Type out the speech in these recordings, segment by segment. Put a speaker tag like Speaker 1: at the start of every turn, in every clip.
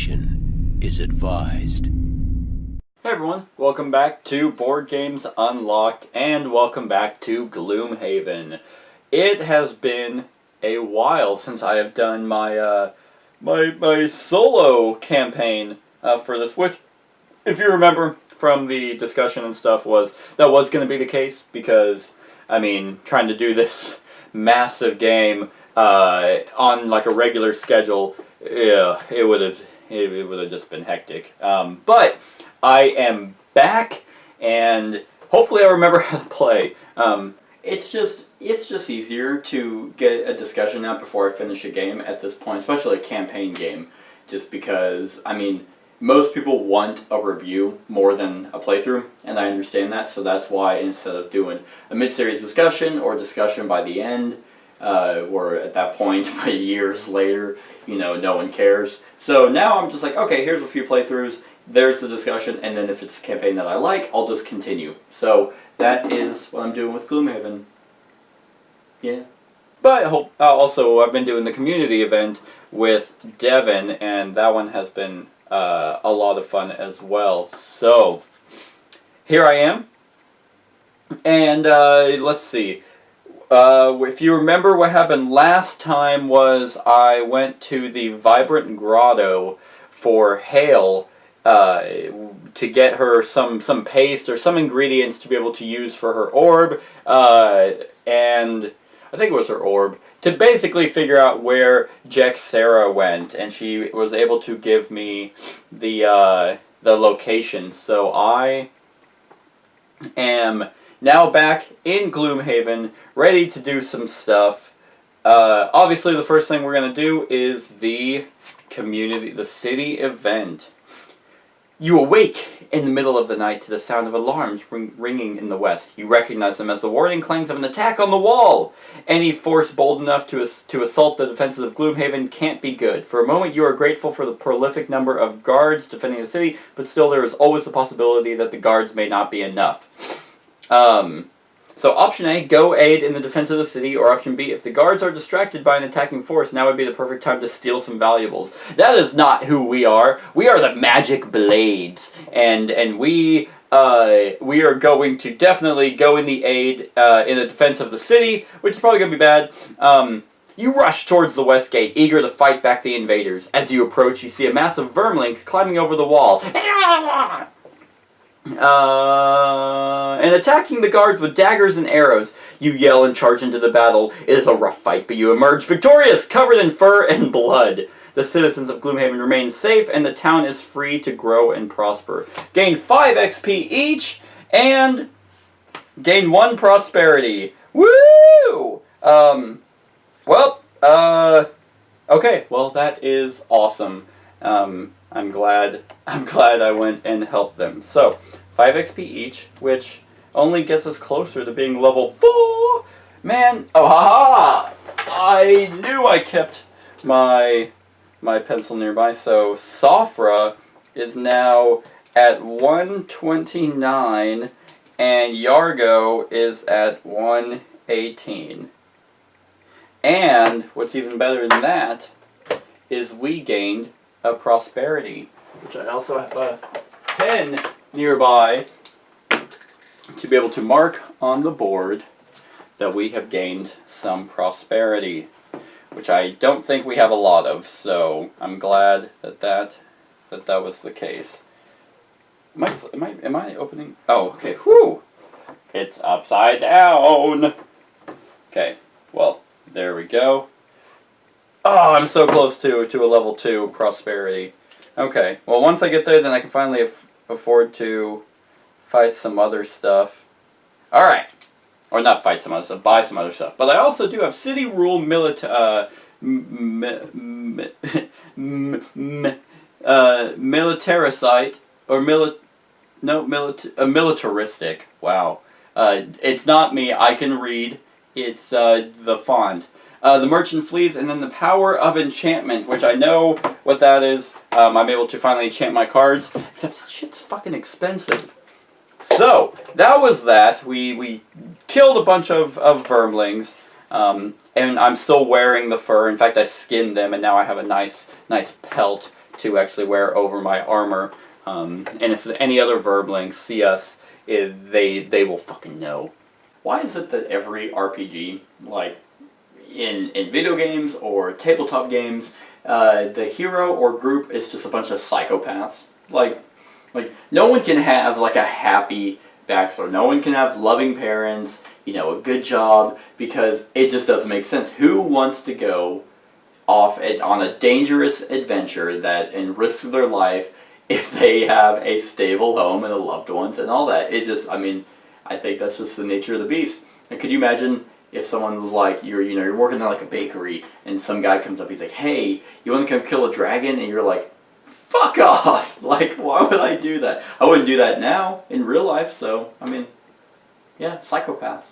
Speaker 1: Caution is advised.
Speaker 2: Hey everyone, welcome back to Board Games Unlocked, and welcome back to Gloomhaven. It has been a while since I have done my my solo campaign for this, which, if you remember from the discussion and stuff, was going to be the case, because, I mean, trying to do this massive game on like a regular schedule, yeah, it would have just been hectic. But I am back, and hopefully I remember how to play. It's just easier to get a discussion out before I finish a game at this point, especially a campaign game, just because, I mean, most people want a review more than a playthrough, and I understand that, so that's why instead of doing a mid-series discussion or discussion by the end, or at that point, by years later, you know, no one cares. So now I'm just like, okay, here's a few playthroughs, there's the discussion, and then if it's a campaign that I like, I'll just continue. So that is what I'm doing with Gloomhaven. Yeah. But also, I've been doing the community event with Devin, and that one has been a lot of fun as well. So, here I am, and let's see. If you remember, what happened last time was I went to the Vibrant Grotto for Hale to get her some paste or some ingredients to be able to use for her orb, and I think it was her orb, to basically figure out where Sarah went, and she was able to give me the location. So I am now back in Gloomhaven, ready to do some stuff. Obviously, the first thing we're going to do is the city event. You awake in the middle of the night to the sound of alarms ringing in the west. You recognize them as the warning clangs of an attack on the wall. Any force bold enough to assault the defenses of Gloomhaven can't be good. For a moment you are grateful for the prolific number of guards defending the city, but still there is always the possibility that the guards may not be enough. So option A, go aid in the defense of the city, or option B, if the guards are distracted by an attacking force, now would be the perfect time to steal some valuables. That is not who we are. We are the Magic Blades, and we are going to definitely go in the aid in the defense of the city, which is probably going to be bad. You rush towards the west gate, eager to fight back the invaders. As you approach, you see a mass of vermlings climbing over the wall. And attacking the guards with daggers and arrows. You yell and charge into the battle. It is a rough fight, but you emerge victorious, covered in fur and blood. The citizens of Gloomhaven remain safe, and the town is free to grow and prosper. Gain 5 XP each, and gain 1 prosperity. Woo! Okay, well, that is awesome. I'm glad I went and helped them. So, 5 XP each, which only gets us closer to being level 4. Man, oh haha! I knew I kept my pencil nearby. So Safra is now at 129, and Yargo is at 118. And what's even better than that is we gained a prosperity, which I also have a pen nearby to be able to mark on the board that we have gained some prosperity, which I don't think we have a lot of, so I'm glad that was the case. Am I opening? Oh, okay. Whew! It's upside down. Okay. Well, there we go. Oh, I'm so close to a level 2 prosperity. Okay, well, once I get there, then I can finally afford to fight some other stuff. Alright. Or not fight some other stuff, buy some other stuff. But I also do have city rule militaricite, or militaristic. Wow. It's not me, I can read. It's the font. The merchant flees, and then the power of enchantment, which I know what that is. I'm able to finally enchant my cards, except shit's fucking expensive. So, that was that. We killed a bunch of vermlings, and I'm still wearing the fur. In fact, I skinned them, and now I have a nice pelt to actually wear over my armor. And if any other verblings see us, they will fucking know. Why is it that every RPG, like in video games or tabletop games, the hero or group is just a bunch of psychopaths? Like no one can have like a happy backstory. No one can have loving parents, you know, a good job, because it just doesn't make sense. Who wants to go off on a dangerous adventure and risk their life if they have a stable home and a loved ones and all that? It just, I mean, I think that's just the nature of the beast. And could you imagine if someone was like, you're working at like a bakery and some guy comes up, he's like, hey, you want to come kill a dragon? And you're like, fuck off! Like, why would I do that? I wouldn't do that now in real life. So, I mean, yeah, psychopaths.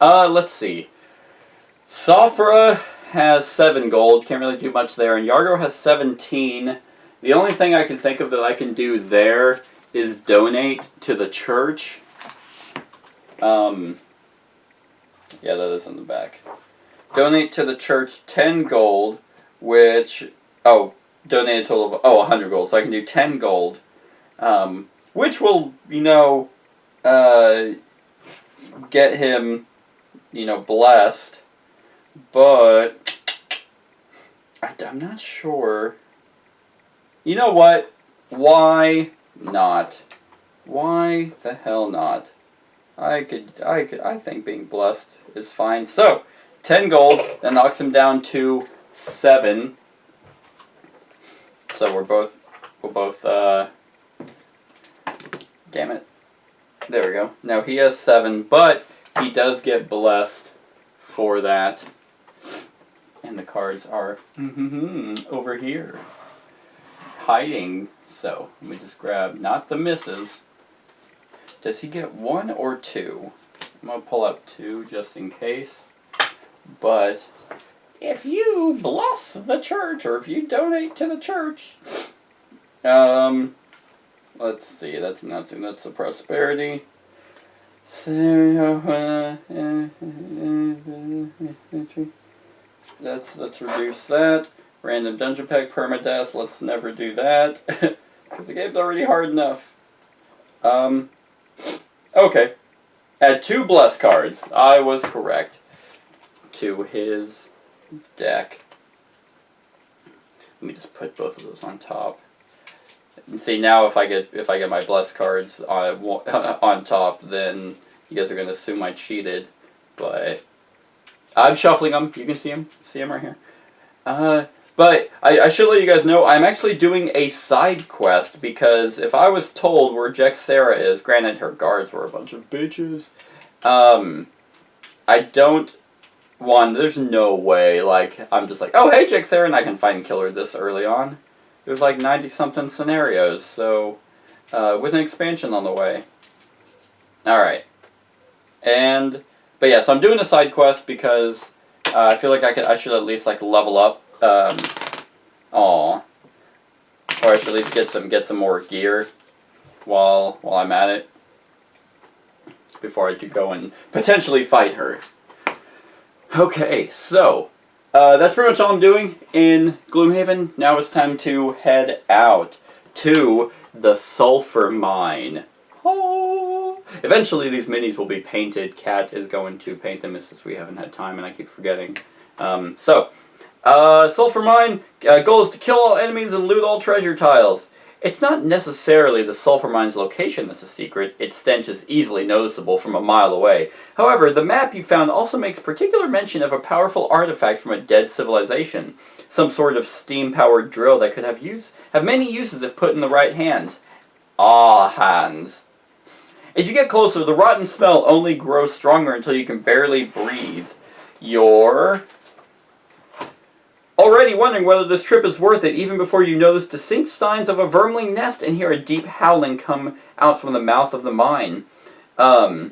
Speaker 2: Let's see. Sulfer has 7 gold. Can't really do much there. And Yargo has 17. The only thing I can think of that I can do there is donate to the church. Yeah, that is in the back. Donate to the church 10 gold, which, donate a total of, 100 gold. So I can do 10 gold, which will, get him, blessed. But I'm not sure. You know what? Why not? Why the hell not? I think being blessed is fine. So, 10 gold, that knocks him down to 7. So we're both, damn it. There we go. Now he has 7, but he does get blessed for that. And the cards are over here, hiding. So let me just grab, not the misses. Does he get 1 or 2? I'm gonna pull up 2 just in case. But if you bless the church, or if you donate to the church, let's see. That's nothing. That's a prosperity. Let's reduce that. Random dungeon pack, permadeath. Let's never do that because the game's already hard enough. Okay. Add 2 bless cards. I was correct. To his deck. Let me just put both of those on top. And see, now if I get my bless cards on top, then you guys are gonna assume I cheated. But I'm shuffling them. You can see them. See them right here. But I should let you guys know I'm actually doing a side quest, because if I was told where Jexera is, granted her guards were a bunch of bitches, I don't want, there's no way, like, I'm just like, oh hey Jexera, and I can find and kill her this early on. There's like 90 something scenarios, so with an expansion on the way. Alright. But yeah, so I'm doing a side quest because I feel like I should at least like level up. Or I should at least get some more gear while I'm at it before I do go and potentially fight her. Okay, so that's pretty much all I'm doing in Gloomhaven. Now it's time to head out to the Sulfer mine. Oh. Eventually these minis will be painted. Kat is going to paint them since we haven't had time and I keep forgetting. Sulfer mine, goal is to kill all enemies and loot all treasure tiles. It's not necessarily the sulfur mine's location that's a secret. Its stench is easily noticeable from a mile away. However, the map you found also makes particular mention of a powerful artifact from a dead civilization. Some sort of steam-powered drill that could have many uses if put in the right hands. Hands. As you get closer, the rotten smell only grows stronger until you can barely breathe. You're already wondering whether this trip is worth it, even before you notice distinct signs of a vermling nest and hear a deep howling come out from the mouth of the mine. With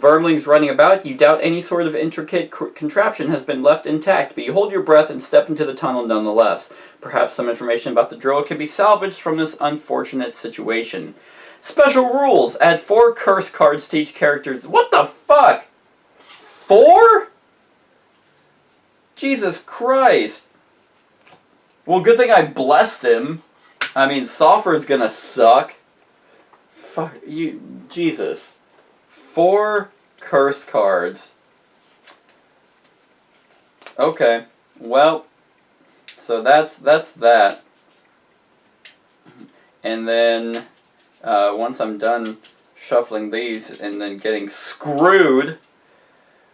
Speaker 2: vermlings running about, you doubt any sort of intricate contraption has been left intact, but you hold your breath and step into the tunnel nonetheless. Perhaps some information about the drill can be salvaged from this unfortunate situation. Special rules. Add 4 curse cards to each character's... What the fuck? 4? Jesus Christ. Well, good thing I blessed him. I mean, Sulfer's gonna suck. Fuck you, Jesus. 4 curse cards. Okay, well, so that's that. And then once I'm done shuffling these and then getting screwed,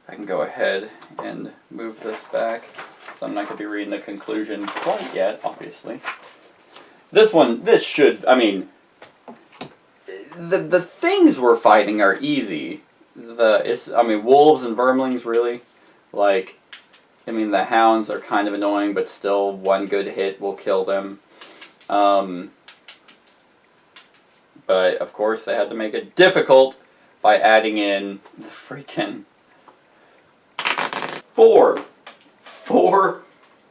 Speaker 2: I can go ahead and move this back. So I'm not going to be reading the conclusion quite yet, obviously. This should, I mean, the things we're fighting are easy. Wolves and vermlings, really. Like, I mean, the hounds are kind of annoying, but still one good hit will kill them. But, of course, they had to make it difficult by adding in the freaking four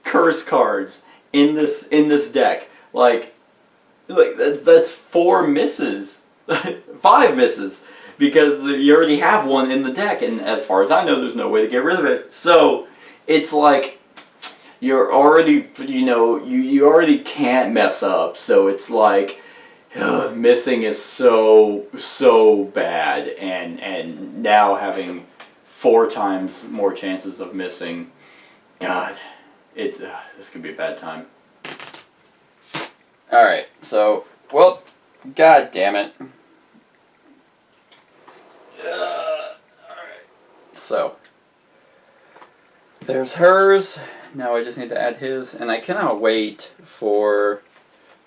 Speaker 2: curse cards in this deck. Like that's 4 misses. 5 misses. Because you already have one in the deck, and as far as I know, there's no way to get rid of it. So, it's like, you're already, you already can't mess up. So it's like, missing is so bad, and now having 4 times more chances of missing, God, this could be a bad time. Alright, so, well, God damn it. Alright, so, there's hers, now I just need to add his, and I cannot wait for,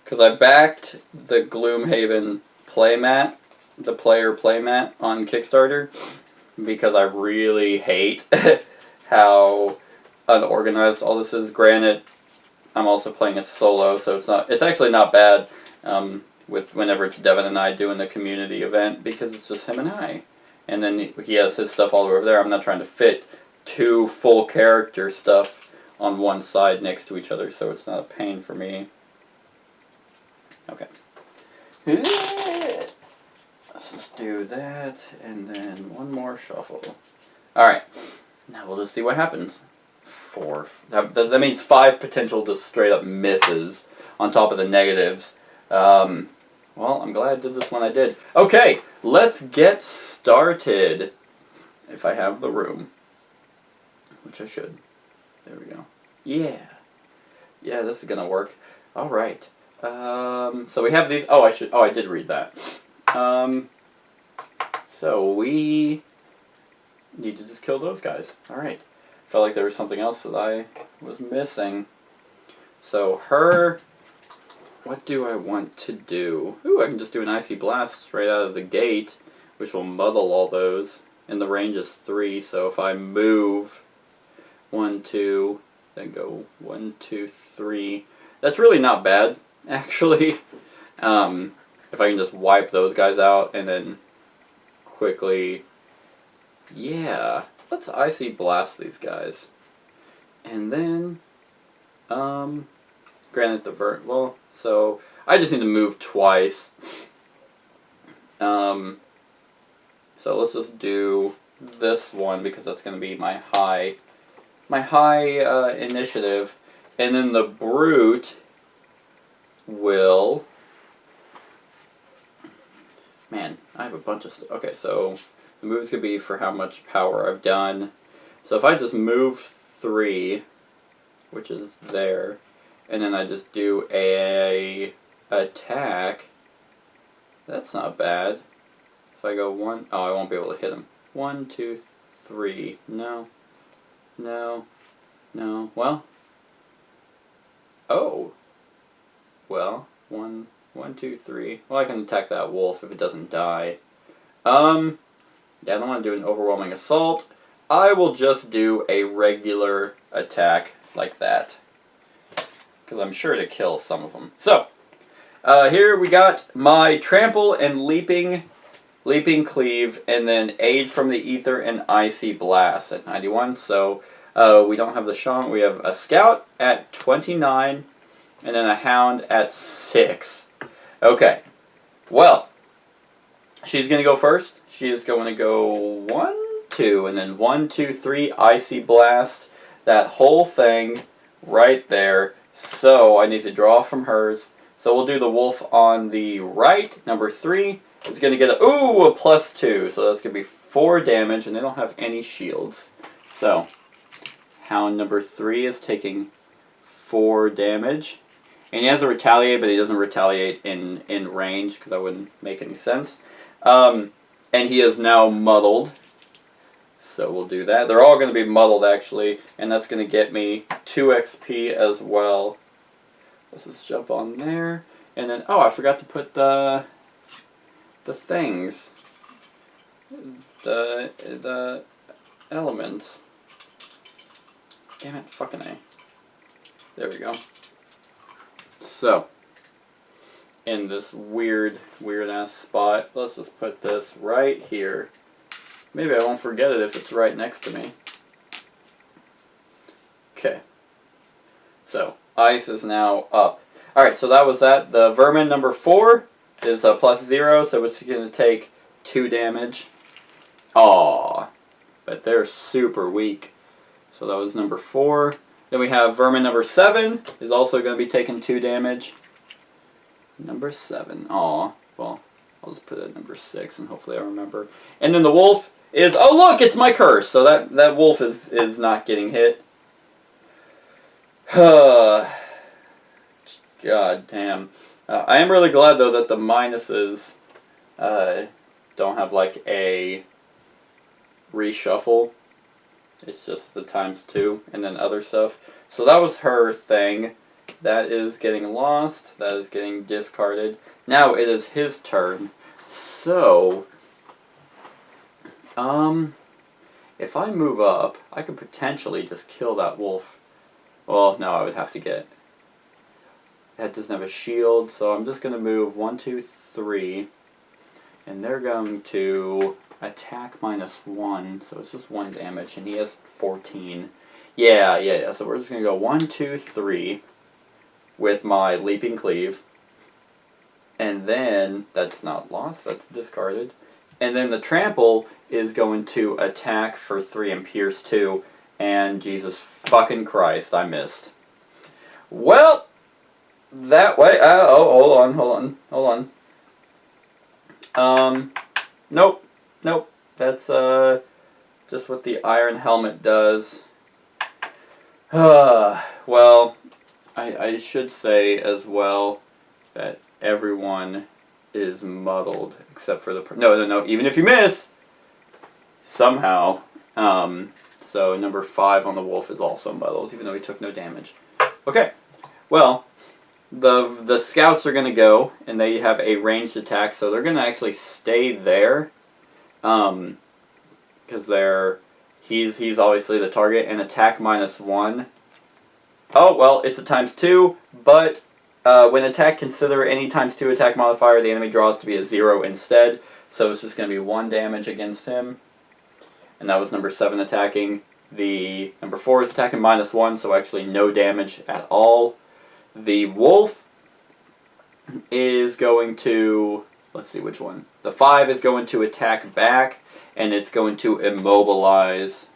Speaker 2: because I backed the Gloomhaven playmat, the player playmat on Kickstarter, because I really hate how unorganized all this is. Granted, I'm also playing it solo, so it's actually not bad with whenever it's Devin and I doing the community event, because it's just him and I. And then he has his stuff all over there. I'm not trying to fit 2 full character stuff on one side next to each other, so it's not a pain for me. Okay. Let's just do that, and then one more shuffle. Alright, now we'll just see what happens. 4. That means 5 potential just straight up misses on top of the negatives. Well, I'm glad I did this when I did. Okay, let's get started. If I have the room. Which I should. There we go. Yeah. Yeah, this is gonna work. Alright. So we have these. I did read that. So we need to just kill those guys. Alright. Felt like there was something else that I was missing. So her, what do I want to do? Ooh, I can just do an icy blast straight out of the gate, which will muddle all those. And the range is 3, so if I move 1, 2, then go 1, 2, 3. That's really not bad, actually. If I can just wipe those guys out and then quickly, yeah, let's icy blast these guys. And then, granted so I just need to move twice. So let's just do this one because that's going to be my high initiative, and then the brute will. Man, I have a bunch of stuff. Okay, so the moves could be for how much power I've done. So if I just move 3, which is there, and then I just do a attack, that's not bad. If I go 1, I won't be able to hit him. 1, 2, 3. No. Well. Oh. Well, 1, 2, 3. Well, I can attack that wolf if it doesn't die. Yeah, I don't want to do an overwhelming assault. I will just do a regular attack like that, because I'm sure to kill some of them. So, here we got my trample and leaping cleave, and then aid from the ether and icy blast at 91. So we don't have the shaman. We have a scout at 29, and then a hound at 6. Okay, well, she's gonna go first. She is going to go 1, 2, and then 1, 2, 3 icy blast. That whole thing right there. So I need to draw from hers. So we'll do the wolf on the right, number 3. It's going to get a +2. So that's going to be 4 damage, and they don't have any shields. So hound number 3 is taking 4 damage. And he has to retaliate, but he doesn't retaliate in range, because that wouldn't make any sense. And he is now muddled. So we'll do that. They're all going to be muddled, actually, and that's going to get me 2 XP as well. Let's just jump on there. And then, oh, I forgot to put the things. The elements. Damn it, fucking A. There we go. So, in this weird ass spot, let's just put this right here. Maybe I won't forget it if it's right next to me. Okay. So, ice is now up. Alright, so that was that. The vermin number 4 is a +0, so it's going to take 2 damage. Aww. But they're super weak. So that was number 4. Then we have vermin number 7 is also going to be taking 2 damage. Number 7. Aww. Well, I'll just put it at number 6 and hopefully I remember. And then the wolf is, oh look, it's my curse. So that wolf is not getting hit. God damn. I am really glad though that the minuses don't have like a reshuffle. It's just the ×2 and then other stuff. So that was her thing. That is getting lost. That is getting discarded. Now it is his turn. So, if I move up, I could potentially just kill that wolf. Well, no, I would have to get... That doesn't have a shield, so I'm just going to move 1, 2, 3. And they're going to attack -1, so it's just 1 damage, and he has 14. Yeah, so we're just going to go 1, 2, 3 with my Leaping Cleave. And then, that's not lost, that's discarded. And then the Trample is going to attack for 3 and Pierce 2. And Jesus fucking Christ, I missed. Well, that way, hold on. Nope, that's just what the Iron Helmet does. Well, I should say as well that everyone is muddled except for the... No, even if you miss, somehow. So number 5 on the wolf is also muddled, even though he took no damage. Okay, well, the scouts are going to go, and they have a ranged attack, so they're going to actually stay there, because he's obviously the target, and attack -1. Oh, well, it's a ×2, but when attack, consider any ×2 attack modifier the enemy draws to be a 0 instead, so it's just going to be 1 damage against him. And that was number 7 attacking. The number 4 is attacking -1, so actually no damage at all. The wolf is going to... Let's see which one. The 5 is going to attack back, and it's going to immobilize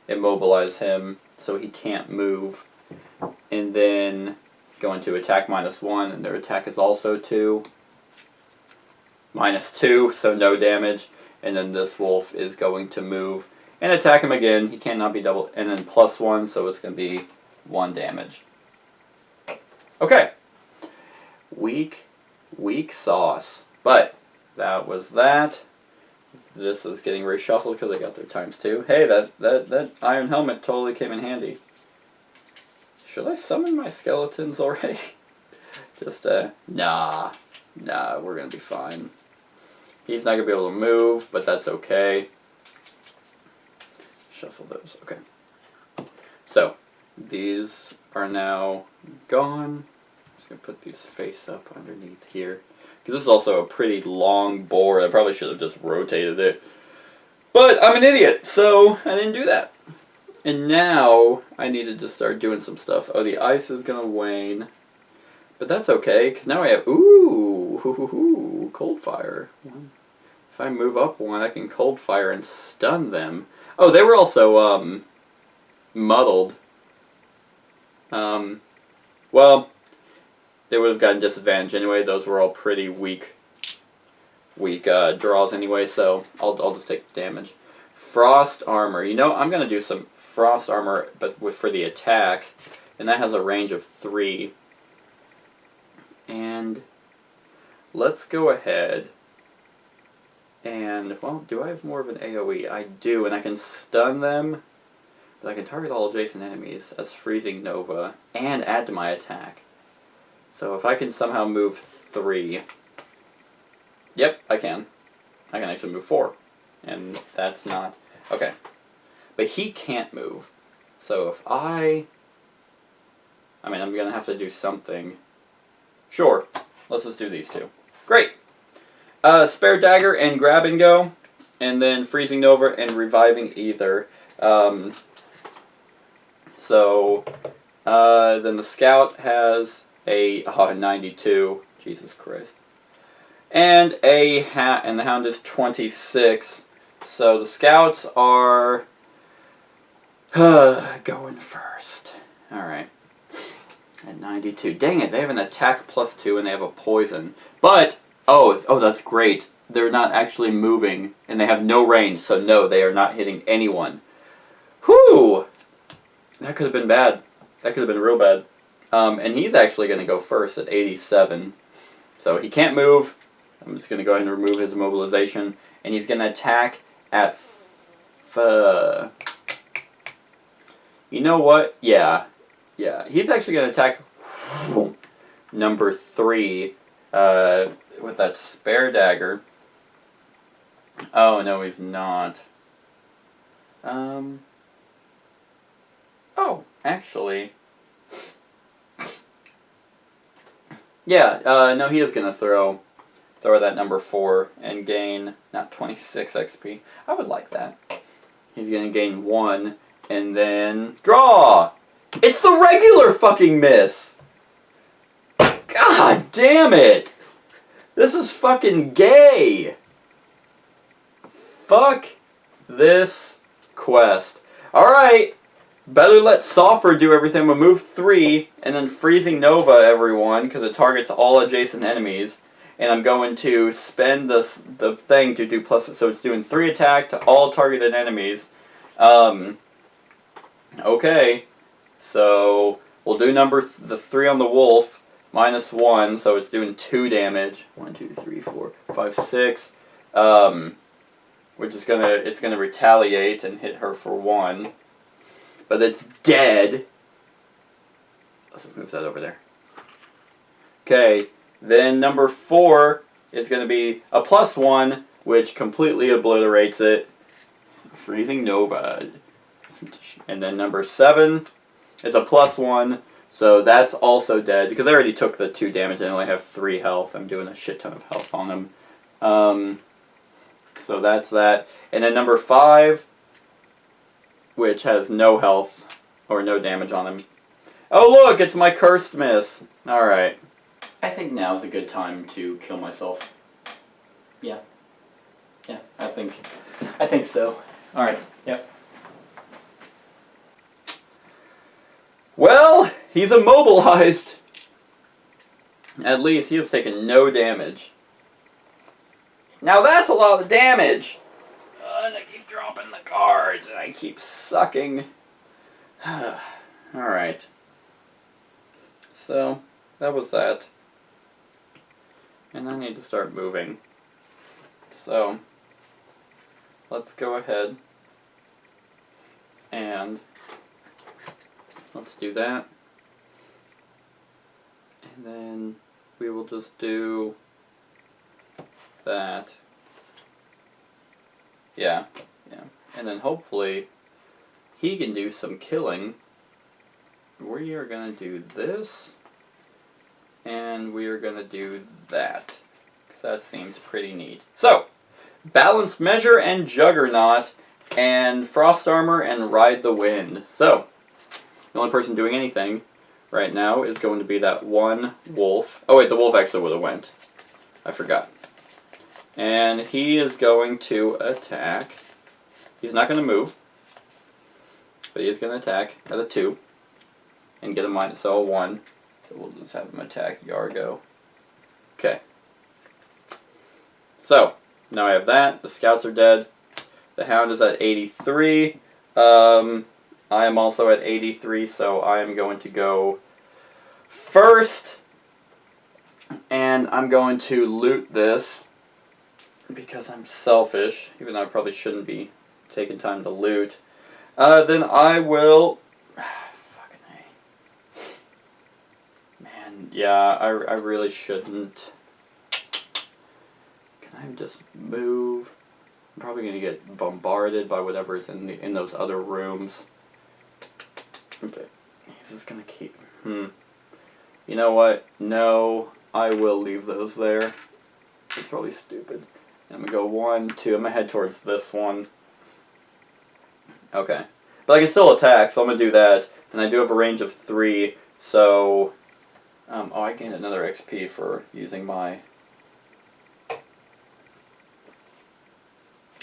Speaker 2: him so he can't move. And then going to attack -1, and their attack is also 2. -2, so no damage. And then this wolf is going to move and attack him again. He cannot be doubled. And then +1, so it's going to be 1 damage. Okay. Weak sauce. But that was that. This is getting reshuffled because I got their ×2. Hey, that Iron Helmet totally came in handy. Should I summon my skeletons already? Just, nah, we're going to be fine. He's not going to be able to move, but that's okay. Shuffle those, okay. So, these are now gone. I'm just going to put these face up underneath here. Because this is also a pretty long board. I probably should have just rotated it. But I'm an idiot, so I didn't do that. And now, I needed to start doing some stuff. Oh, the ice is going to wane. But that's okay, because now I have... Ooh, cold fire. If I move up 1, I can cold fire and stun them. Oh, they were also, muddled. Well, they would have gotten disadvantage anyway. Those were all pretty weak draws anyway, so I'll just take damage. Frost armor. You know, I'm going to do some frost armor, but for the attack, and that has a range of 3. And let's go ahead and, well, do I have more of an AoE? I do, and I can stun them, but I can target all adjacent enemies as Freezing Nova and add to my attack. So if I can somehow move 3, yep, I can. I can actually move 4, and that's not, okay. But he can't move, so if I'm going to have to do something. Sure, let's just do these 2. Great! Spare Dagger and Grab and Go, and then Freezing Nova and Reviving Ether. Then the Scout has a 92. Jesus Christ. And the Hound is 26. So the Scouts are going first. Alright. At 92. Dang it, they have an attack +2 and they have a poison. But, oh, that's great. They're not actually moving and they have no range, so no, they are not hitting anyone. Whew! That could have been bad. That could have been real bad. And he's actually going to go first at 87. So he can't move. I'm just going to go ahead and remove his immobilization. And he's going to attack at... You know what? Yeah. He's actually going to attack number 3 with that Spare Dagger. Oh, no, he's not. Oh, actually... Yeah, no, he is going to throw that number 4 and gain, not 26 XP. I would like that. He's going to gain 1 and then draw! It's the regular fucking miss! God damn it! This is fucking gay! Fuck this quest. Alright, better let Sulfer do everything. We'll move 3 and then Freezing Nova everyone because it targets all adjacent enemies. And I'm going to spend the thing to do plus, so it's doing 3 attack to all targeted enemies. Okay, so we'll do the 3 on the wolf, -1, so it's doing 2 damage. 1, 2, 3, 4, 5, 6. Which is it's gonna retaliate and hit her for 1. But it's dead. Let's just move that over there. Okay, then number 4 is gonna be a +1, which completely obliterates it. Freezing Nova. And then number 7 is a +1, so that's also dead, because I already took the 2 damage and I only have 3 health. I'm doing a shit ton of health on him. So that's that. And then number 5, which has no health, or no damage on him. Oh look, it's my cursed miss. Alright. I think now is a good time to kill myself. Yeah. Yeah, I think so. Alright, yep. Well, he's immobilized. At least he has taken no damage. Now that's a lot of damage. And I keep dropping the cards and I keep sucking. Alright. So, that was that. And I need to start moving. So, let's go ahead and let's do that. And then we will just do that. Yeah. And then hopefully he can do some killing. We are going to do this. And we are going to do that. Because that seems pretty neat. So, Balanced Measure and Juggernaut and Frost Armor and Ride the Wind. So, the only person doing anything right now is going to be that one wolf. Oh wait, the wolf actually would have went. I forgot. And he is going to attack. He's not going to move. But he is going to attack at a 2. And get a -1. So we'll just have him attack Yargo. Okay. So, now I have that. The scouts are dead. The hound is at 83. I am also at 83, so I am going to go first. And I'm going to loot this because I'm selfish, even though I probably shouldn't be taking time to loot. Then I will... fucking A. Man, yeah, I really shouldn't. Can I just move? I'm probably going to get bombarded by whatever is in those other rooms. Okay. He's just going to keep... You know what? No, I will leave those there. It's probably stupid. I'm going to go 1, 2. I'm going to head towards this one. Okay. But I can still attack, so I'm going to do that. And I do have a range of 3, so... oh, I gained another XP for using my...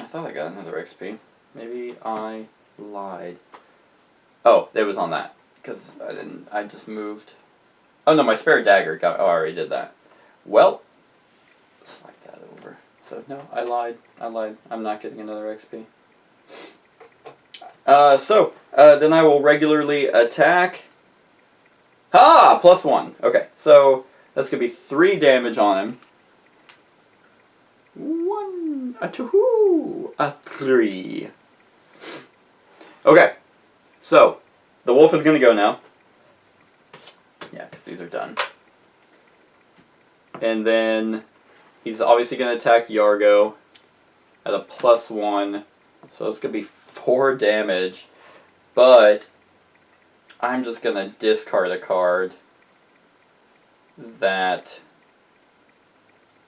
Speaker 2: I thought I got another XP. Maybe I lied. Oh, it was on that. Because I just moved. Oh no, my spare dagger got... Oh, I already did that. Well, slide that over. So, no, I lied. I'm not getting another XP. Then I will regularly attack. Ha! +1. Okay, so that's going to be 3 damage on him. 1, a 2, a 3. Okay, so the wolf is going to go now. Yeah, because these are done. And then he's obviously going to attack Yargo at a +1. So it's going to be 4 damage. But I'm just going to discard a card that...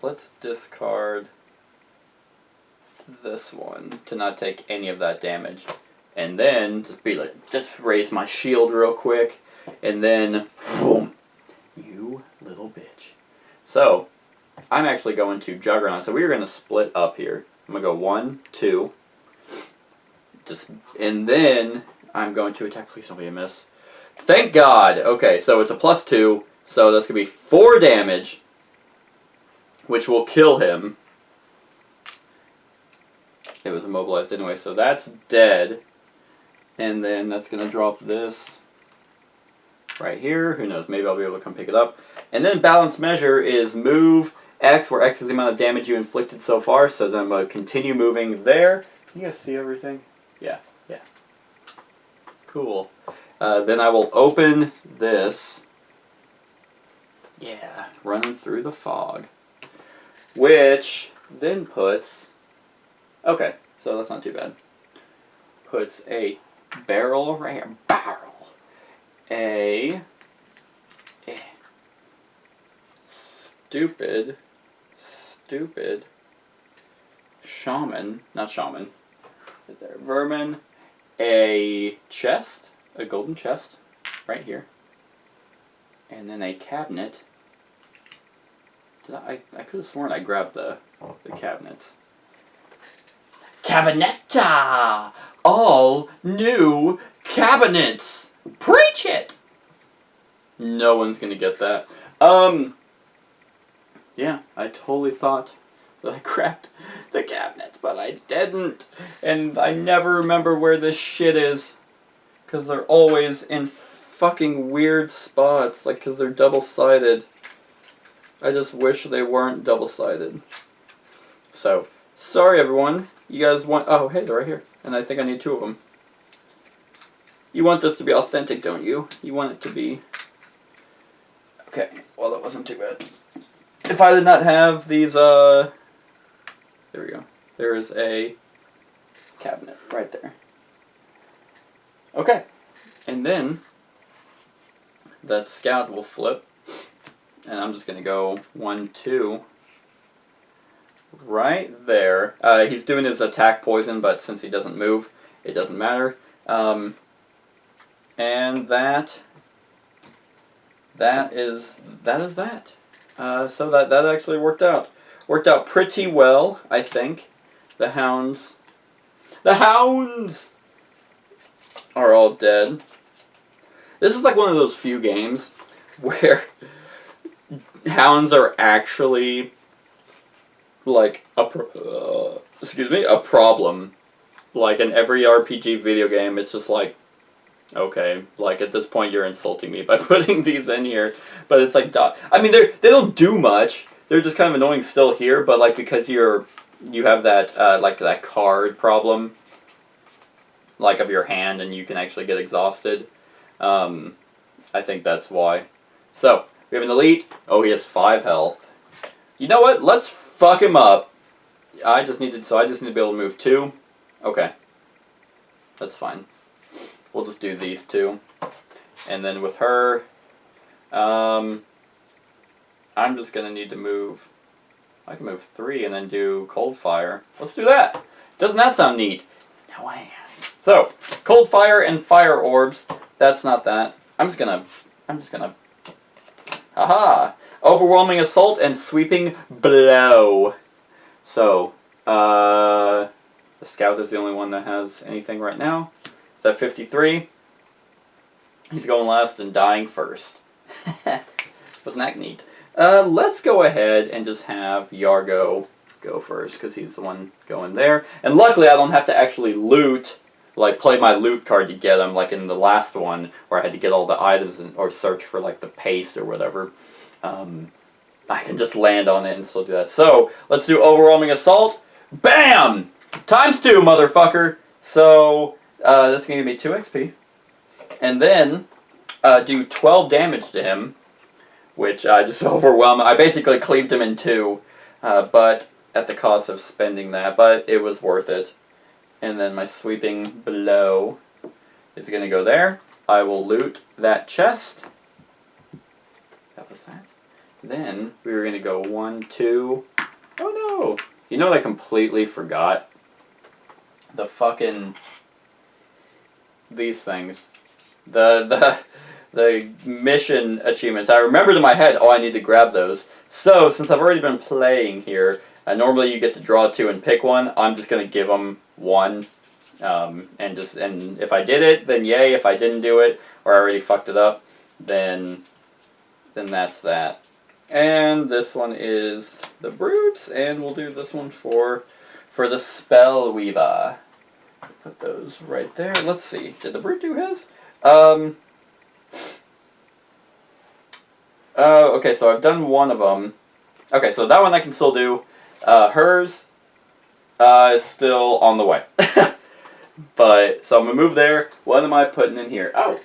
Speaker 2: Let's discard this one to not take any of that damage. And then just raise my shield real quick. And then, boom, you little bitch. So, I'm actually going to Juggernaut. So we are going to split up here. I'm going to go 1, 2. And then I'm going to attack. Please don't be a miss. Thank God. Okay, so it's a +2. So that's going to be 4 damage. Which will kill him. It was immobilized anyway, so that's dead. And then that's going to drop this right here. Who knows, maybe I'll be able to come pick it up. And then balance measure is move X, where X is the amount of damage you inflicted so far. So then I'm going to continue moving there. Can you guys see everything? Yeah. Cool. Then I will open this. Yeah, running through the fog. Which then puts... Okay, so that's not too bad. Puts a barrel right here. Barrel. A stupid shaman. Not shaman. Right there. Vermin. A chest. A golden chest. Right here. And then a cabinet. I could have sworn I grabbed the cabinets. Cabinetta! All new cabinets! Preach it! No one's gonna get that. Yeah, I totally thought that I grabbed the cabinets, but I didn't. And I never remember where this shit is. Because they're always in fucking weird spots. Like, because they're double-sided. I just wish they weren't double-sided. So, sorry everyone. You guys want... Oh, hey, they're right here. And I think I need 2 of them. You want this to be authentic, don't you? You want it to be... Okay, well, that wasn't too bad. If I did not have these, There we go. There is a cabinet right there. Okay. And then that scout will flip. And I'm just going to go 1, 2. Right there. He's doing his attack poison, but since he doesn't move, it doesn't matter. And that is that. So that actually worked out. Worked out pretty well, I think. The hounds are all dead. This is like one of those few games where hounds are actually like a problem. Like in every RPG video game, it's just like, okay, like at this point you're insulting me by putting these in here. But it's like, I mean, they don't do much. They're just kind of annoying still here, but like because you have that like that card problem, like of your hand, and you can actually get exhausted. I think that's why. So we have an elite. Oh, he has 5 health. You know what? Let's fuck him up. I just need to be able to move 2. Okay, that's fine. We'll just do these 2, and then with her, I'm just gonna need to move. I can move 3 and then do cold fire. Let's do that. Doesn't that sound neat? No, I am. So cold fire and fire orbs. That's not that. I'm just gonna. Aha! Overwhelming assault and sweeping blow. So, the scout is the only one that has anything right now. It's at 53. He's going last and dying first. Wasn't that neat? Let's go ahead and just have Yargo go first, because he's the one going there. And luckily I don't have to actually loot, like play my loot card to get them, like in the last one, where I had to get all the items or search for like the paste or whatever. I can just land on it and still do that. So, let's do Overwhelming Assault. BAM! ×2, motherfucker! So, that's going to give me 2 XP. And then, do 12 damage to him, which I just overwhelmed. I basically cleaved him in 2, but at the cost of spending that, but it was worth it. And then my sweeping blow is going to go there. I will loot that chest. That was that. Then we were going to go 1, 2. Oh no! You know what I completely forgot? The fucking... these things. The mission achievements. I remembered in my head, oh, I need to grab those. So, since I've already been playing here, normally you get to draw 2 and pick one. I'm just going to give them 1. And if I did it, then yay. If I didn't do it, or I already fucked it up, then that's that. And this one is the brutes, and we'll do this one for the spell weaver. Put those right there. Let's see. Did the brute do his? Okay, so I've done one of them. Okay, so that one I can still do. Hers is still on the way. But, so I'm going to move there. What am I putting in here? Oh,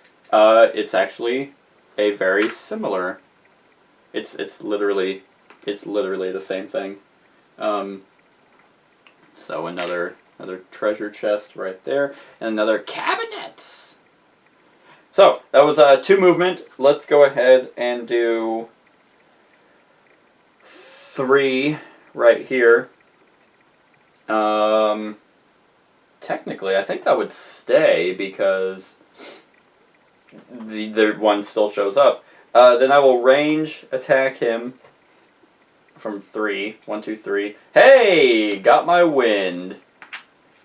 Speaker 2: it's actually a very similar... It's literally the same thing. So another treasure chest right there, and another cabinets. So that was 2 movement. Let's go ahead and do 3 right here. Technically, I think that would stay because the one still shows up. Then I will range attack him from 3. 1, 2, 3. Hey! Got my wind.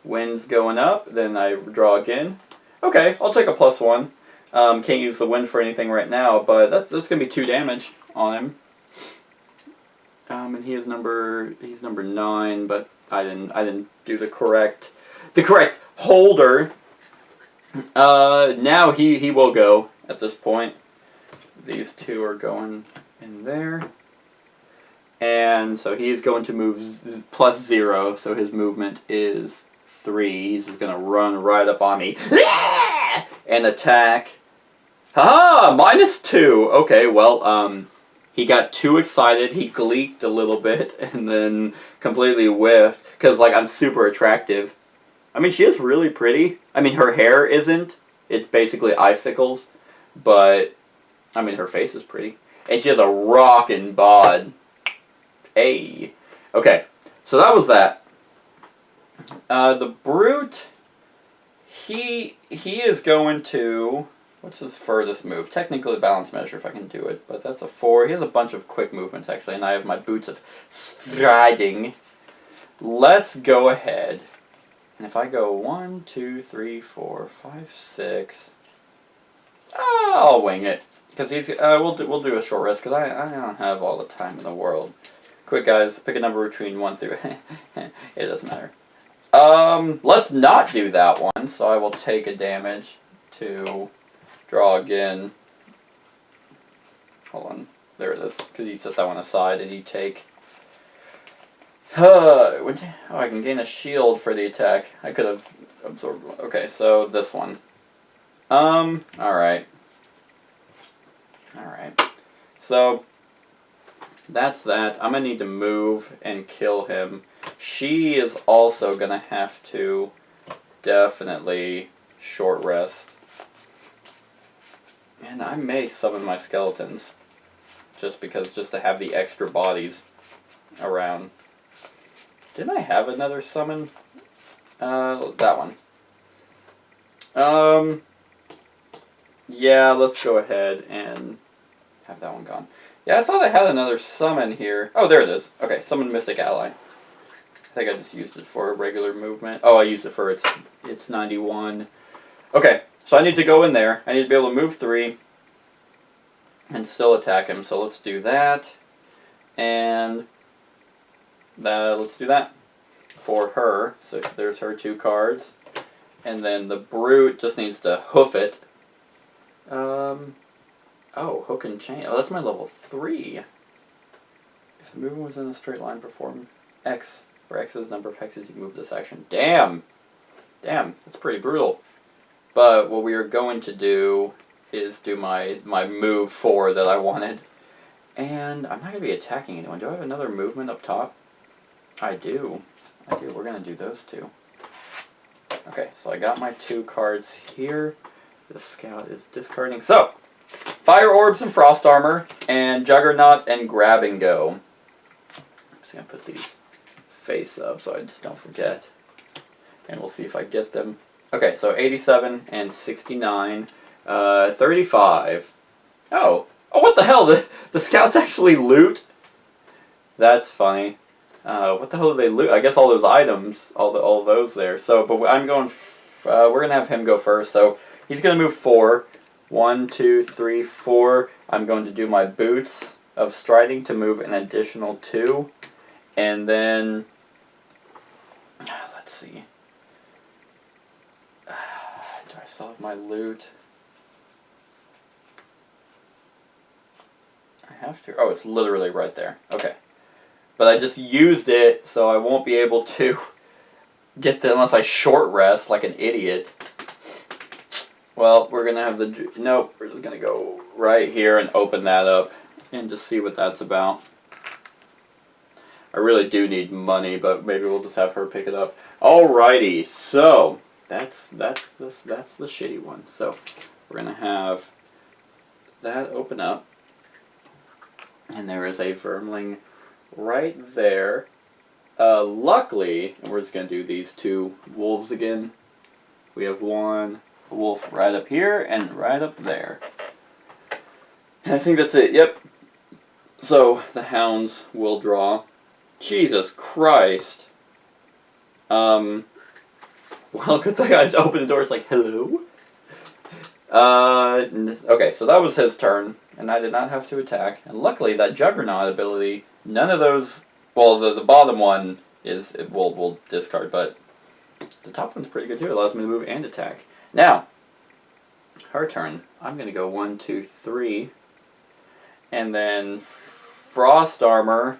Speaker 2: Wind's going up. Then I draw again. Okay, I'll take a +1. Can't use the wind for anything right now, but that's going to be 2 damage on him. And he's number 9, but I didn't do the correct holder. Now he will go at this point. These 2 are going in there. And so he's going to move +0, so his movement is 3. He's just going to run right up on me. And attack. Haha! -2! Okay, well, he got too excited, he gleeked a little bit, and then completely whiffed. Because, like, I'm super attractive. I mean, she is really pretty. I mean, her hair isn't. It's basically icicles. But... I mean, her face is pretty. And she has a rockin' bod. Hey. Okay, so that was that. The brute, he is going to... What's his furthest move? Technically balance measure if I can do it, but that's a 4. He has a bunch of quick movements, actually, and I have my boots of striding. Let's go ahead. And if I go 1, 2, 3, 4, 5, 6... I'll wing it. Because he's we'll do a short rest because I don't have all the time in the world. Quick guys, pick a number between 1 through. It doesn't matter. Let's not do that one. So I will take a damage to draw again. Hold on, there it is. Because you set that one aside and you take. Oh, I can gain a shield for the attack. I could have absorbed one. Okay, so this one. Alright. Alright. So, that's that. I'm going to need to move and kill him. She is also going to have to definitely short rest. And I may summon my skeletons. Just to have the extra bodies around. Didn't I have another summon? That one. Yeah, let's go ahead and have that one gone. Yeah, I thought I had another summon here. Oh, there it is. Okay, summon Mystic Ally. I think I just used it for regular movement. Oh, I used it for its 91. Okay, so I need to go in there. I need to be able to move 3 and still attack him. So let's do that. And let's do that for her. So there's her 2 cards. And then the Brute just needs to hoof it. Oh, hook and chain. Oh, that's my level 3. If the movement was in a straight line, perform X, where X is the number of hexes you move this action. Damn! Damn, that's pretty brutal. But what we are going to do is do my move 4 that I wanted. And I'm not going to be attacking anyone. Do I have another movement up top? I do. I do. We're going to do those 2. Okay, so I got my 2 cards here. The scout is discarding. So, Fire Orbs and Frost Armor, and Juggernaut and Grab and Go. I'm just going to put these face up so I just don't forget. And we'll see if I get them. Okay, so 87 and 69. 35. Oh, what the hell? The scouts actually loot? That's funny. What the hell did they loot? I guess all those items, all those there. So, but I'm going. We're gonna have him go first. So he's gonna move 4. 1, 2, 3, 4. I'm going to do my boots of striding to move an additional 2, and then let's see. Do I still have my loot? I have to. Oh, it's literally right there. Okay. But I just used it, so I won't be able to get the, unless I short rest like an idiot. Well, we're going to have the... Nope, we're just going to go right here and open that up and just see what that's about. I really do need money, but maybe we'll just have her pick it up. Alrighty, so that's the shitty one. So we're going to have that open up. And there is a Vermling right there. Luckily, and we're just going to do these 2 wolves again. We have one wolf right up here and right up there. And I think that's it, yep. So, the hounds will draw. Jesus Christ. Well, good thing I opened the door, it's like, hello? Okay, so that was his turn, and I did not have to attack. And luckily, that Juggernaut ability, none of those... Well, the bottom one is will discard, but the top one's pretty good too. It allows me to move and attack. Now, her turn. I'm going to go 1, 2, 3. And then Frost Armor,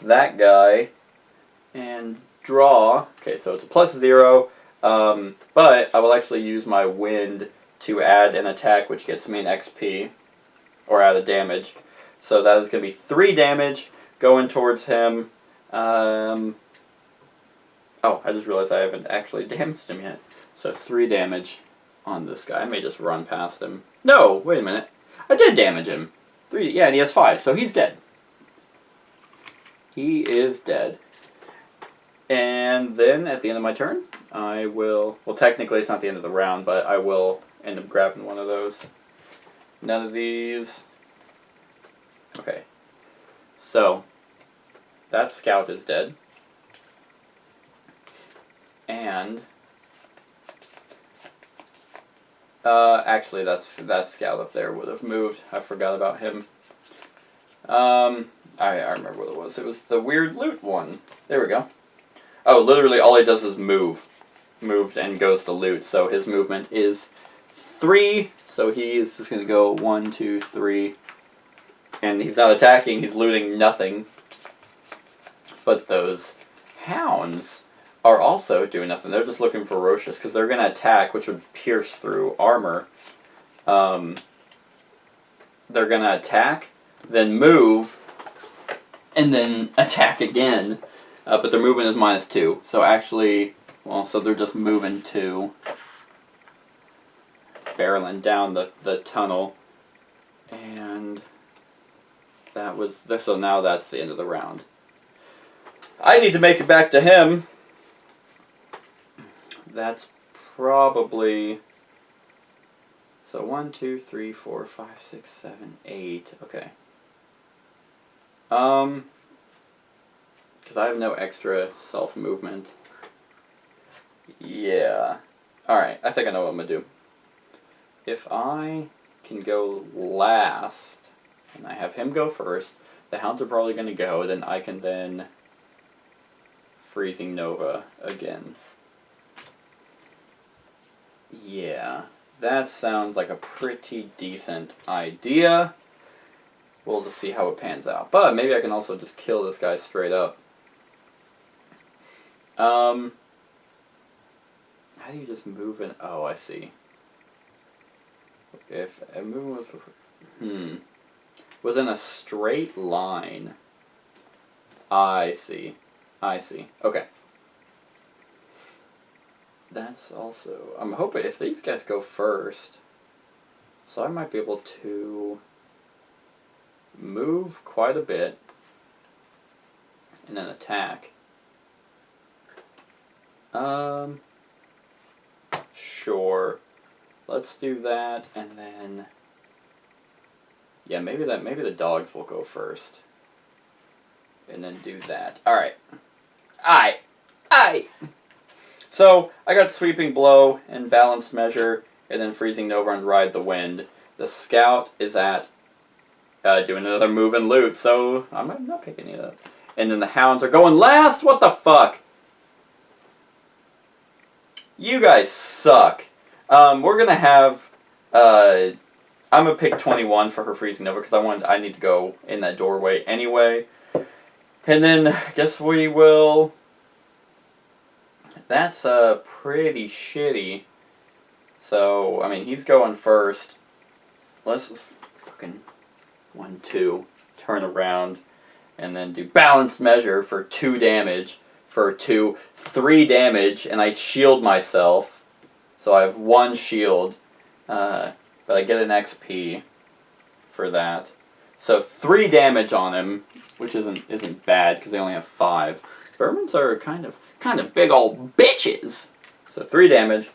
Speaker 2: that guy, and draw. Okay, so it's a +0, but I will actually use my Wind to add an attack, which gets me an XP, or add a damage. So that is going to be 3 damage going towards him. Oh, I just realized I haven't actually damaged him yet. So 3 damage on this guy. I may just run past him. No, wait a minute. I did damage him. 3, yeah, and he has 5, so he's dead. He is dead. And then, at the end of my turn, I will... Well, technically it's not the end of the round, but I will end up grabbing one of those. None of these. Okay. So, that scout is dead. And Actually, that scout up there would have moved. I forgot about him. I remember what it was. It was the weird loot one. There we go. Oh, literally all he does is move. Moved and goes to loot. So his movement is 3. So he's just going to go 1, 2, 3. And he's not attacking. He's looting nothing. But those hounds are also doing nothing. They're just looking ferocious because they're going to attack, which would pierce through armor. They're going to attack, then move, and then attack again. But their movement is -2. So actually, well, so they're just moving 2. Barreling down the tunnel. And that was, so now that's the end of the round. I need to make it back to him. That's probably, so 1, 2, 3, 4, 5, 6, 7, 8. Okay. Because I have no extra self-movement. Yeah. Alright, I think I know what I'm going to do. If I can go last, and I have him go first, the hounds are probably going to go, then I can then Freezing Nova again. Yeah, that sounds like a pretty decent idea. We'll just see how it pans out. But maybe I can also just kill this guy straight up. How do you just move in? Oh, I see. If a movement was in a straight line. I see. I see. Okay. That's also, I'm hoping if these guys go first, so I might be able to move quite a bit and then attack. Sure. Let's do that, and then, yeah, maybe the dogs will go first, and then do that. All right. So I got Sweeping Blow and Balanced Measure, and then Freezing Nova and Ride the Wind. The Scout is at doing another move and loot, so I'm not picking it up. And then the Hounds are going last. What the fuck? You guys suck. We're gonna have. I'm gonna pick 21 for her Freezing Nova because I need to go in that doorway anyway. And then I guess we will. That's pretty shitty. So I mean he's going first. Let's just fucking 1, 2 turn around, and then do Balanced Measure for 2 damage. For 3 damage, and I shield myself, so I have 1 shield, but I get an XP for that. So 3 damage on him, which isn't bad because they only have 5. Vermins are kind of big old bitches. So 3 damage.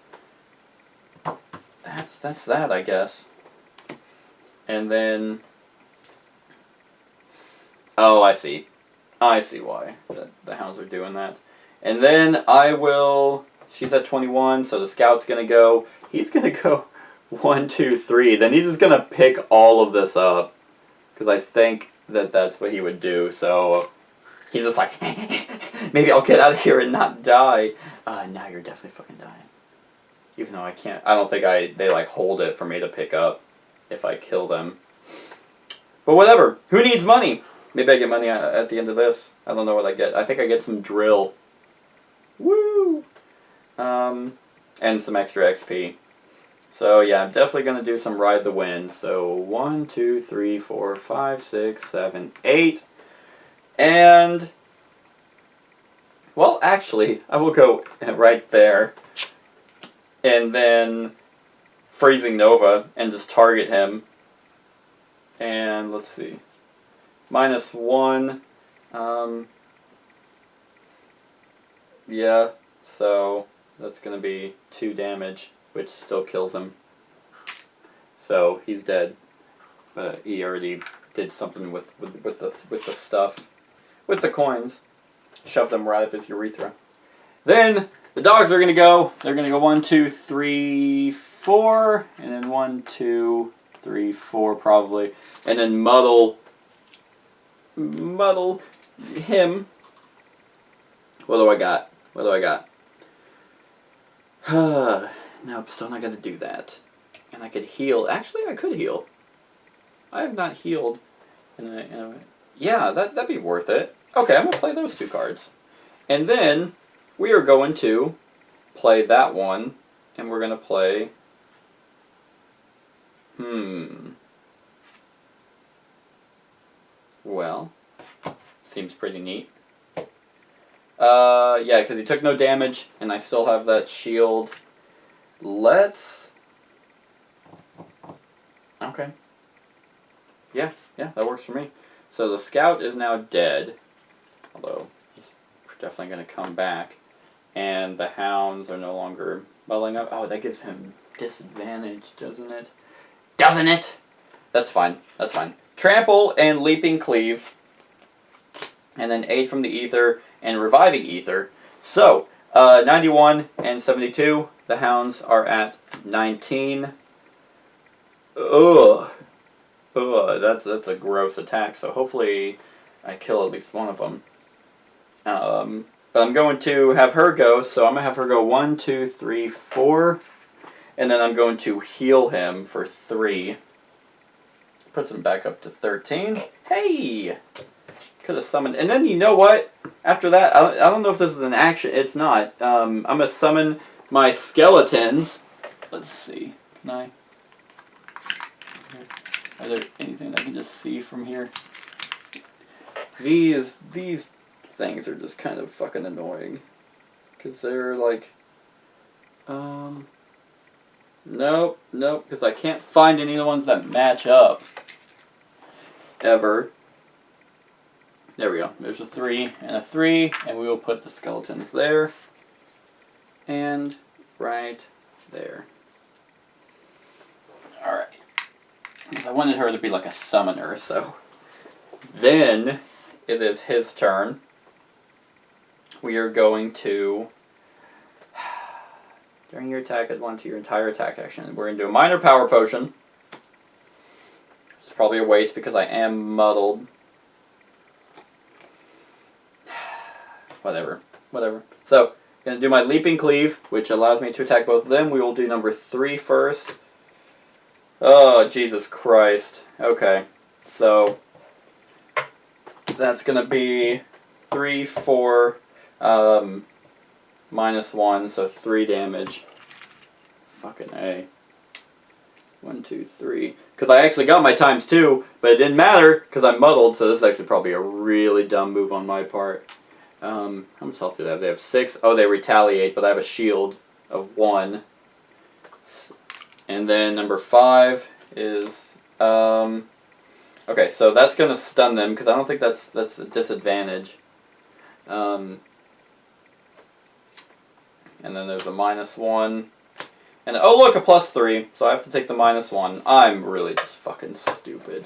Speaker 2: That's that, I guess. And then, oh, I see. I see why the Hounds are doing that. And then I will, she's at 21, so the Scout's going to go. He's going to go 1, 2, 3. Then he's just going to pick all of this up. Because I think that's what he would do. So he's just like, maybe I'll get out of here and not die. Now you're definitely fucking dying. Even though I can't, I don't think they like hold it for me to pick up if I kill them. But whatever. Who needs money? Maybe I get money at the end of this. I don't know what I get. I think I get some drill. Woo! And some extra XP. So yeah, I'm definitely going to do some Ride the Wind. So 1, 2, 3, 4, 5, 6, 7, 8. And, well, actually, I will go right there. And then Freezing Nova and just target him. And let's see. -1. Yeah, so that's going to be 2 damage, which still kills him. So he's dead. But he already did something with the stuff. With the coins. Shoved them right up his urethra. Then the dogs are going to go. They're going to go 1, 2, 3, 4, and then 1, 2, 3, 4 probably, and then muddle him. What do I got? What do I got? Nope, still not gonna do that. And I could heal. Actually, I could heal. I have not healed. Yeah, that'd be worth it. Okay, I'm gonna play those 2 cards. And then we are going to play that one, and we're gonna play. Well, seems pretty neat. Yeah, because he took no damage, and I still have that shield. Let's. Okay. Yeah, that works for me. So the scout is now dead, although he's definitely going to come back. And the hounds are no longer bubbling up. Oh, that gives him disadvantage, doesn't it? Doesn't it? That's fine. That's fine. Trample and Leaping Cleave. And then Aid from the Ether and Reviving Ether. So, 91 and 72. The hounds are at 19. Ugh. That's a gross attack. So hopefully I kill at least one of them. But I'm going to have her go. So I'm going to have her go 1, 2, 3, 4. And then I'm going to heal him for 3. Puts him back up to 13. Hey! Could have summoned. And then you know what? After that, I don't know if this is an action. It's not. I'm going to summon my skeletons. Let's see. Can I? Are there anything I can just see from here? These things are just kind of fucking annoying. Because they're like... Nope, because I can't find any of the ones that match up. Ever. There we go. There's a 3 and a 3, and we will put the skeletons there. And right there. Alright. Because I wanted her to be like a summoner, so. Then, it is his turn. We are going to... During your attack, add 1 to your entire attack action. We're going to do a minor power potion. It's probably a waste because I am muddled. Whatever. So, going to do my Leaping Cleave, which allows me to attack both of them. We will do number 3 first. Oh, Jesus Christ. Okay. So, that's going to be 3, 4, minus 1, so 3 damage. Fucking A. 1, 2, 3. Because I actually got my times 2, but it didn't matter because I'm muddled, so this is actually probably a really dumb move on my part. How much health do they have? They have 6. Oh, they retaliate, but I have a shield of 1. And then number 5 is... okay, so that's going to stun them, because I don't think that's a disadvantage. And then there's a minus 1. And oh look, a plus 3. So I have to take the minus 1. I'm really just fucking stupid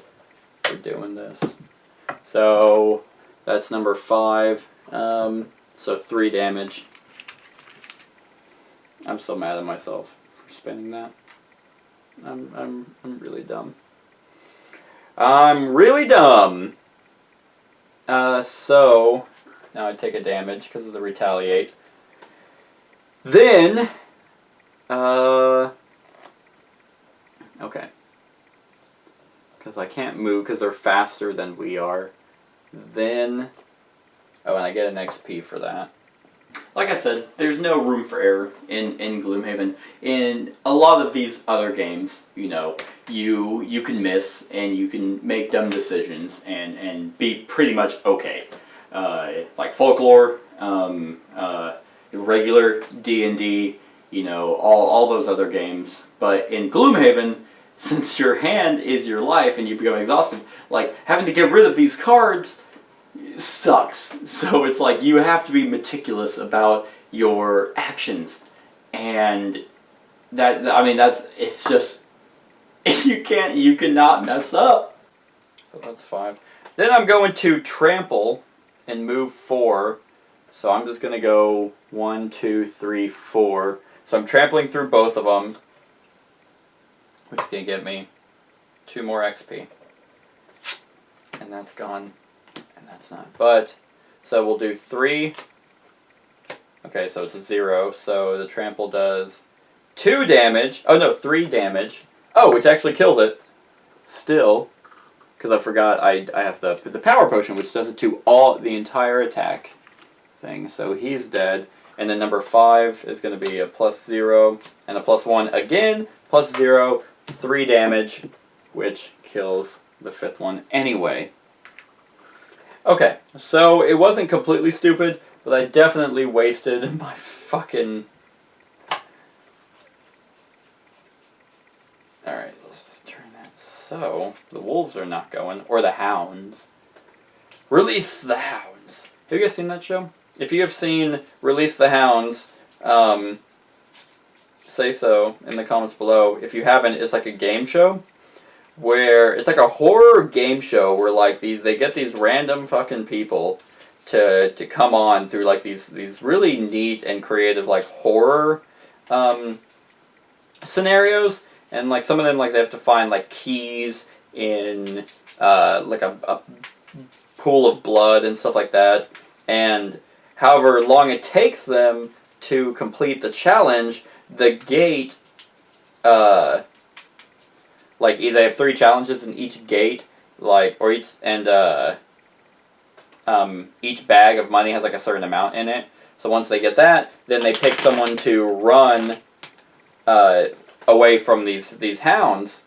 Speaker 2: for doing this. So that's number 5. So 3 damage. I'm so mad at myself for spending that. I'm really dumb. I'm really dumb. So now I take a damage because of the retaliate. Then, okay. Because I can't move because they're faster than we are. Then, oh, and I get an XP for that. Like I said, there's no room for error in Gloomhaven. In a lot of these other games, you know, you can miss and you can make dumb decisions and be pretty much okay. Like Folklore, regular D&D, you know, all those other games. But in Gloomhaven, since your hand is your life and you become exhausted, like having to get rid of these cards sucks. So it's like you have to be meticulous about your actions, and it's just you cannot mess up. So that's 5. Then I'm going to trample and move 4. So I'm just gonna go 1, 2, 3, 4. So I'm trampling through both of them. which is going to get me 2 more XP. And that's gone, and that's not. But, so we'll do 3. Okay, so it's a 0, so the trample does 2 damage. Oh no, 3 damage. Oh, which actually kills it. Still, because I forgot I have the power potion, which does it to the entire attack thing. So he's dead. And then number 5 is going to be a +0 and a +1 again, +0, 3 damage, which kills the 5th one anyway. Okay, so it wasn't completely stupid, but I definitely wasted my fucking... Alright, let's just turn that. So, the wolves are not going, or the hounds. Release the hounds! Have you guys seen that show? If you have seen Release the Hounds, say so in the comments below. If you haven't, it's like a game show where it's like a horror game show where like they get these random fucking people to come on through like these really neat and creative like horror scenarios, and like some of them like they have to find like keys in like a pool of blood and stuff like that, and however long it takes them to complete the challenge, the gate, like they have 3 challenges in each gate, like, or each, and each bag of money has like a certain amount in it. So once they get that, then they pick someone to run away from these hounds.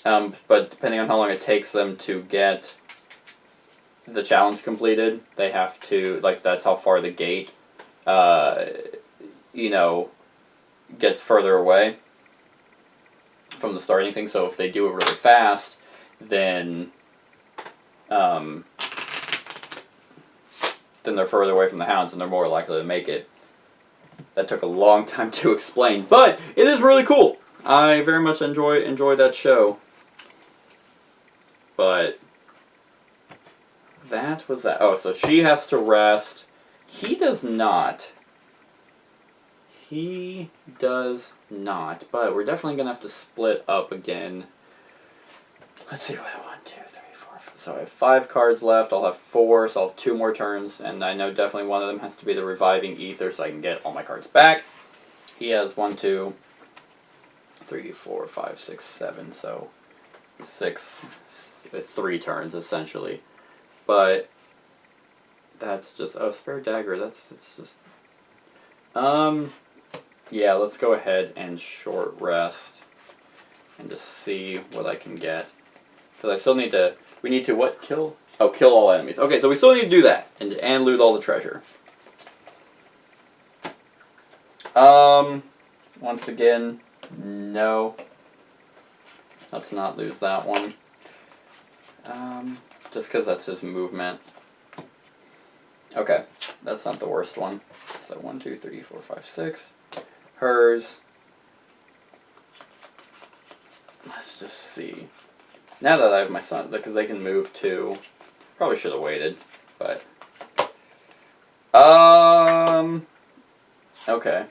Speaker 2: But depending on how long it takes them to get the challenge completed, they have to, like, that's how far the gate, you know, gets further away from the starting thing. So if they do it really fast, then they're further away from the hounds and they're more likely to make it. That took a long time to explain, but it is really cool. I very much enjoy that show. But that was that. Oh, so she has to rest. He does not. He does not. But we're definitely going to have to split up again. Let's see. 1, 2, 3, 4. So I have 5 cards left. I'll have 4, so I'll have 2 more turns. And I know definitely one of them has to be the Reviving Ether so I can get all my cards back. He has 1, 2, 3, 4, 5, 6, 7. So 3 turns essentially. But that's just, oh, spare dagger, it's just, yeah, let's go ahead and short rest and just see what I can get. Because I still need to, we need to what, kill? Oh, kill all enemies. Okay, so we still need to do that and loot all the treasure. Once again, no. Let's not lose that one. Just because that's his movement. Okay, that's not the worst one. So 1, 2, 3, 4, 5, 6. Hers. Let's just see. Now that I have my son, because they can move too. Probably should have waited, but. Okay.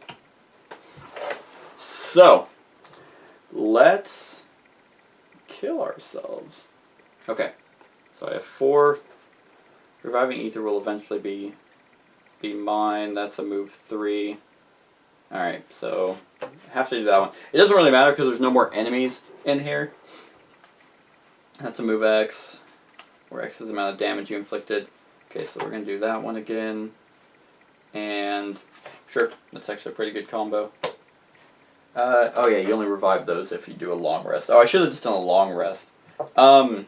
Speaker 2: So, let's kill ourselves. Okay. So I have 4. Reviving Ether will eventually be mine. That's a move 3. Alright, so I have to do that one. It doesn't really matter because there's no more enemies in here. That's a move X, where X is the amount of damage you inflicted. Okay, so we're going to do that one again. And sure, that's actually a pretty good combo. Oh yeah, you only revive those if you do a long rest. Oh, I should have just done a long rest. Because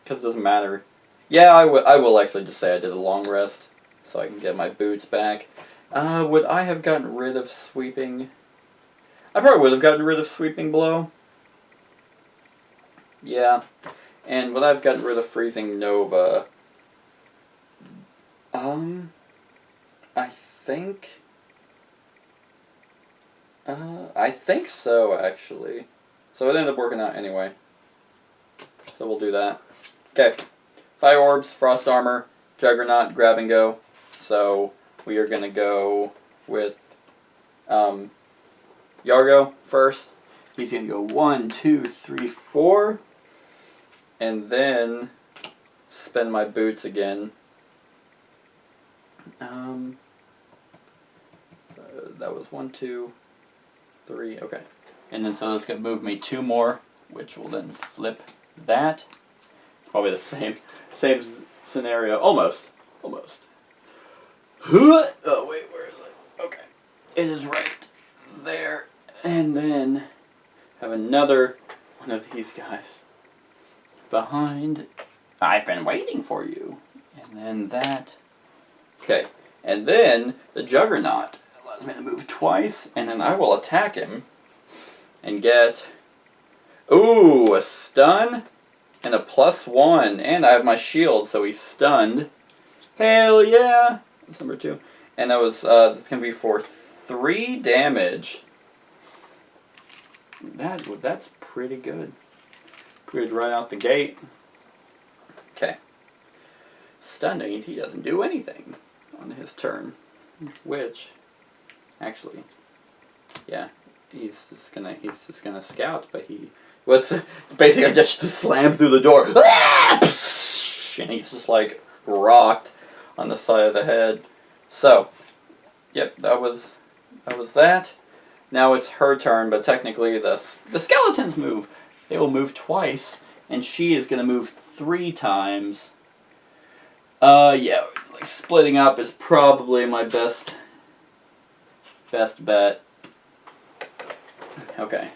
Speaker 2: it doesn't matter. Yeah, I will actually just say I did a long rest, so I can get my boots back. Would I have gotten rid of Sweeping? I probably would have gotten rid of Sweeping Blow. Yeah. And would I have gotten rid of Freezing Nova? I think so, actually. So it ended up working out anyway. So we'll do that. Okay. Fire Orbs, Frost Armor, Juggernaut, Grab and Go. So we are going to go with Yargo first. he's going to go 1, 2, 3, 4. And then spend my boots again. That was 1, 2, 3. Okay. And then so that's going to move me 2 more, which will then flip that. Probably the same scenario. Almost. Oh, wait, where is it? Okay. It is right there. And then have another one of these guys behind. I've been waiting for you. And then that. Okay. And then the Juggernaut allows me to move twice, and then I will attack him and get, ooh, a stun and a +1, and I have my shield, so he's stunned. Hell yeah! That's number 2. And that was, that's going to be for 3 damage. That's pretty good. Pretty right out the gate. Okay. Stunning, he doesn't do anything on his turn. Which, actually, yeah, he's just gonna scout, but he was basically just slammed through the door. And he's just like rocked on the side of the head. So, yep, that was that. Now it's her turn, but technically the skeletons move. They will move twice, and she is gonna move 3 times. Yeah, like splitting up is probably my best bet. Okay.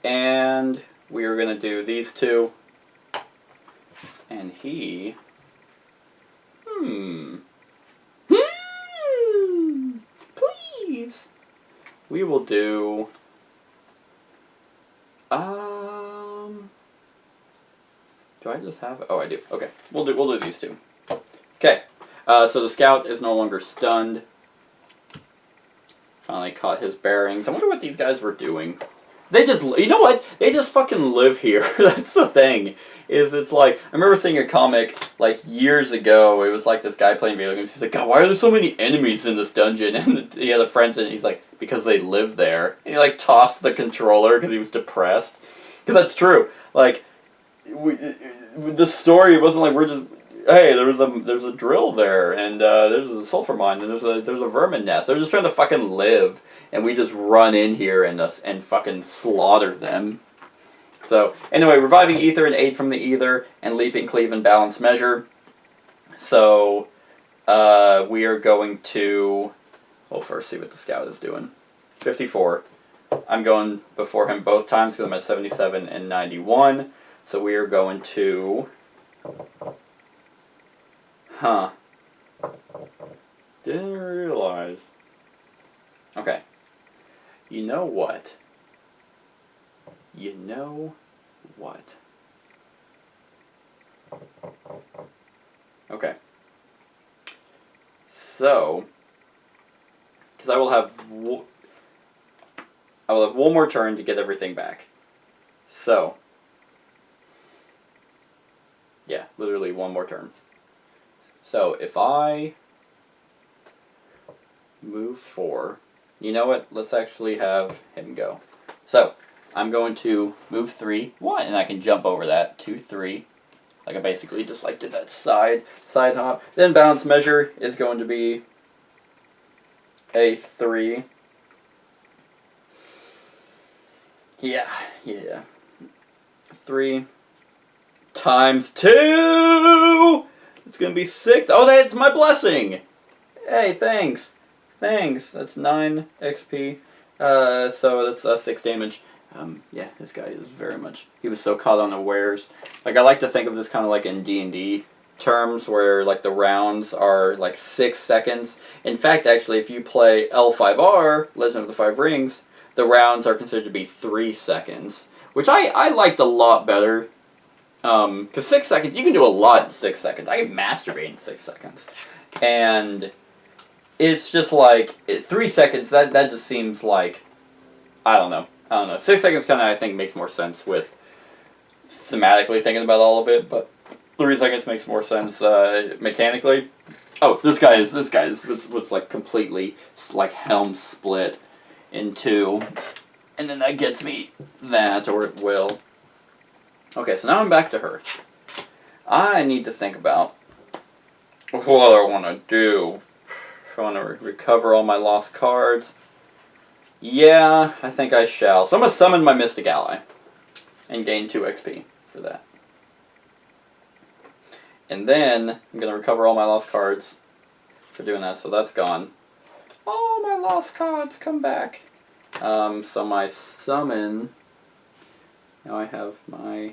Speaker 2: And we are going to do these 2. And he... Please! We will do... Do I just have... Oh, I do. Okay. We'll do these 2. Okay. So the scout is no longer stunned. Finally caught his bearings. I wonder what these guys were doing. They just... You know what? They just fucking live here. That's the thing. It's like... I remember seeing a comic, like, years ago. It was like this guy playing video games. He's like, God, why are there so many enemies in this dungeon? And he had a friend in it. He's like, because they live there. And he, like, tossed the controller because he was depressed. Because that's true. Like... the story wasn't like we're just, hey, there's a drill there, and there's a sulfur mine, and there's a vermin nest. They're just trying to fucking live, and we just run in here and fucking slaughter them. So anyway, reviving ether and aid from the ether, and leaping cleave and balance measure. So we are going to, well, first see what the scout is doing. 54. I'm going before him both times because I'm at 77 and 91. So we are going to... Didn't realize. Okay. You know what? Okay. So... Because I will have one more turn to get everything back. So... Yeah, literally one more turn. So if I move 4, you know what? Let's actually have him go. So I'm going to move 3, 1, and I can jump over that. 2, 3. Like I basically just like did that side hop. Then balance measure is going to be a 3. Yeah. 3. Times 2! It's gonna be 6. Oh, that's my blessing! Hey, thanks. That's 9 XP. So that's 6 damage. Yeah, this guy is very much... He was so caught unawares. Like, I like to think of this kind of like in D&D terms, where like the rounds are like 6 seconds. In fact, actually, if you play L5R, Legend of the Five Rings, the rounds are considered to be 3 seconds. Which I liked a lot better. Because 6 seconds, you can do a lot in 6 seconds. I can masturbate in 6 seconds. And it's just like, 3 seconds, that just seems like, I don't know. 6 seconds kind of, I think, makes more sense with thematically thinking about all of it, but 3 seconds makes more sense mechanically. Oh, this guy was like completely, like, helm split in 2. And then that gets me that, or it will. Okay, so now I'm back to her. I need to think about what I want to do. If I want to recover all my lost cards. Yeah, I think I shall. So I'm going to summon my Mystic Ally. And gain 2 XP for that. And then I'm going to recover all my lost cards for doing that. So that's gone. All my lost cards come back. So my summon... Now I have my...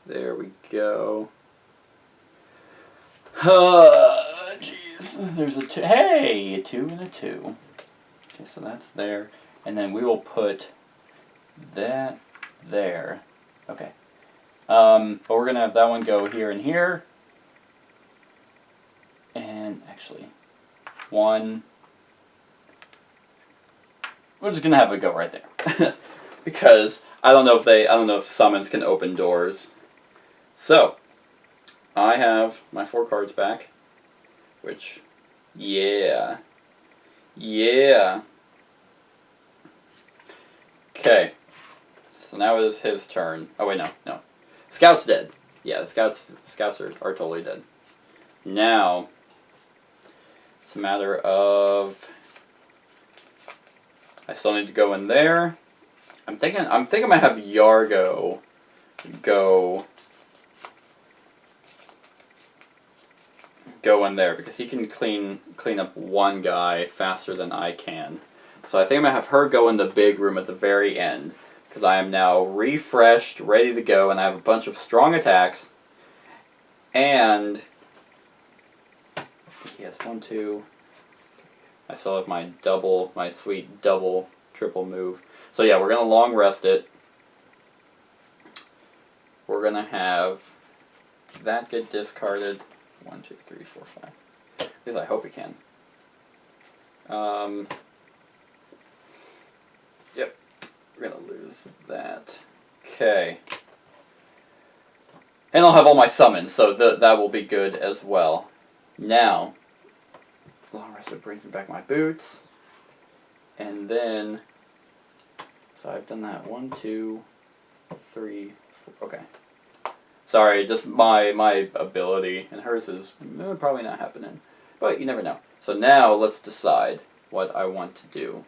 Speaker 2: There we go. Jeez. There's a 2. Hey! A 2 and a 2. Okay, so that's there. And then we will put that there. Okay. But we're going to have that one go here and here. And actually, one... We're just going to have it go right there. Because I don't know if summons can open doors. So, I have my 4 cards back, which, yeah. Okay, so now it is his turn. Oh wait, no. Scout's dead. Yeah, the scouts are totally dead. Now, it's a matter of, I still need to go in there. I'm thinking I might have Yargo go in there because he can clean up one guy faster than I can. So I think I'm going to have her go in the big room at the very end because I am now refreshed, ready to go, and I have a bunch of strong attacks. And he has 1, 2. I still have my sweet double, triple move. So yeah, we're going to long rest it. We're going to have that get discarded. 1, 2, 3, 4, 5. At least I hope we can. Yep. We're going to lose that. Okay. And I'll have all my summons, so that will be good as well. Now, long rest brings me back my boots. And then, so I've done that. 1, 2, 3, 4. Okay. Sorry, just my ability, and hers is probably not happening. But you never know. So now let's decide what I want to do.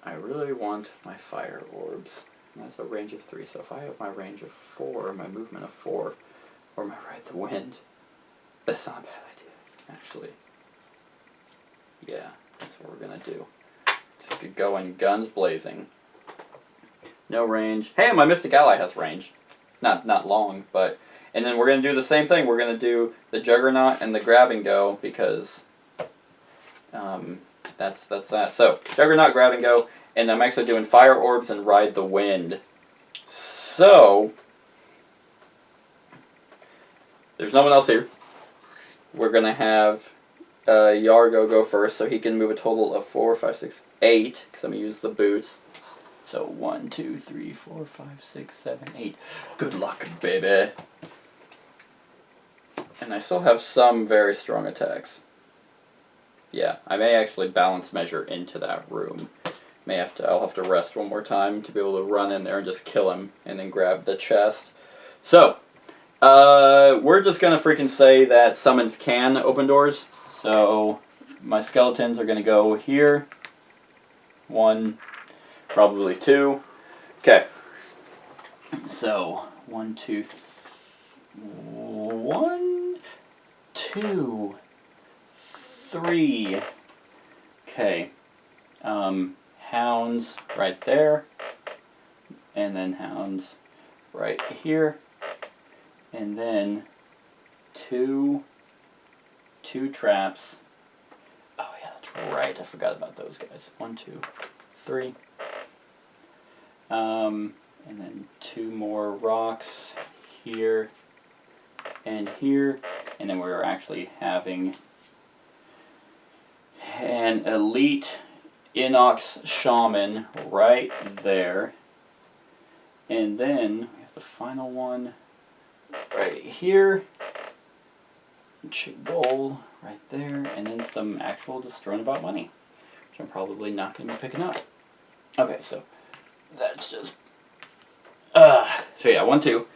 Speaker 2: I really want my fire orbs. And that's a range of 3, so if I have my range of 4, my movement of 4, or my ride the wind, that's not a bad idea, actually. Yeah, that's what we're going to do. Just could go in guns blazing. No range. Hey, my Mystic Ally has range. Not long, but... And then we're going to do the same thing. We're going to do the Juggernaut and the Grab and Go, because... that's that. So, Juggernaut, Grab and Go, and I'm actually doing Fire Orbs and Ride the Wind. So... There's no one else here. We're going to have Yargo go first, so he can move a total of 4, 5, 6, 8, because I'm going to use the boots. So 1, 2, 3, 4, 5, 6, 7, 8. Good luck, baby. And I still have some very strong attacks. Yeah, I may actually balance measure into that room. I'll have to rest one more time to be able to run in there and just kill him and then grab the chest. So, we're just gonna freaking say that summons can open doors. So my skeletons are gonna go here. 1, probably 2. Okay. So 1, 2, 1, 2, 3. Okay. Hounds right there, and then hounds right here, and then two traps. Oh yeah, that's right. I forgot about those guys. 1, 2, 3. And then 2 more rocks here and here, and then we're actually having an elite Inox Shaman right there, and then we have the final one right here, gold right there, and then some actual just throwing about money, which I'm probably not going to be picking up. Okay, so that's just... so yeah, 1, 2.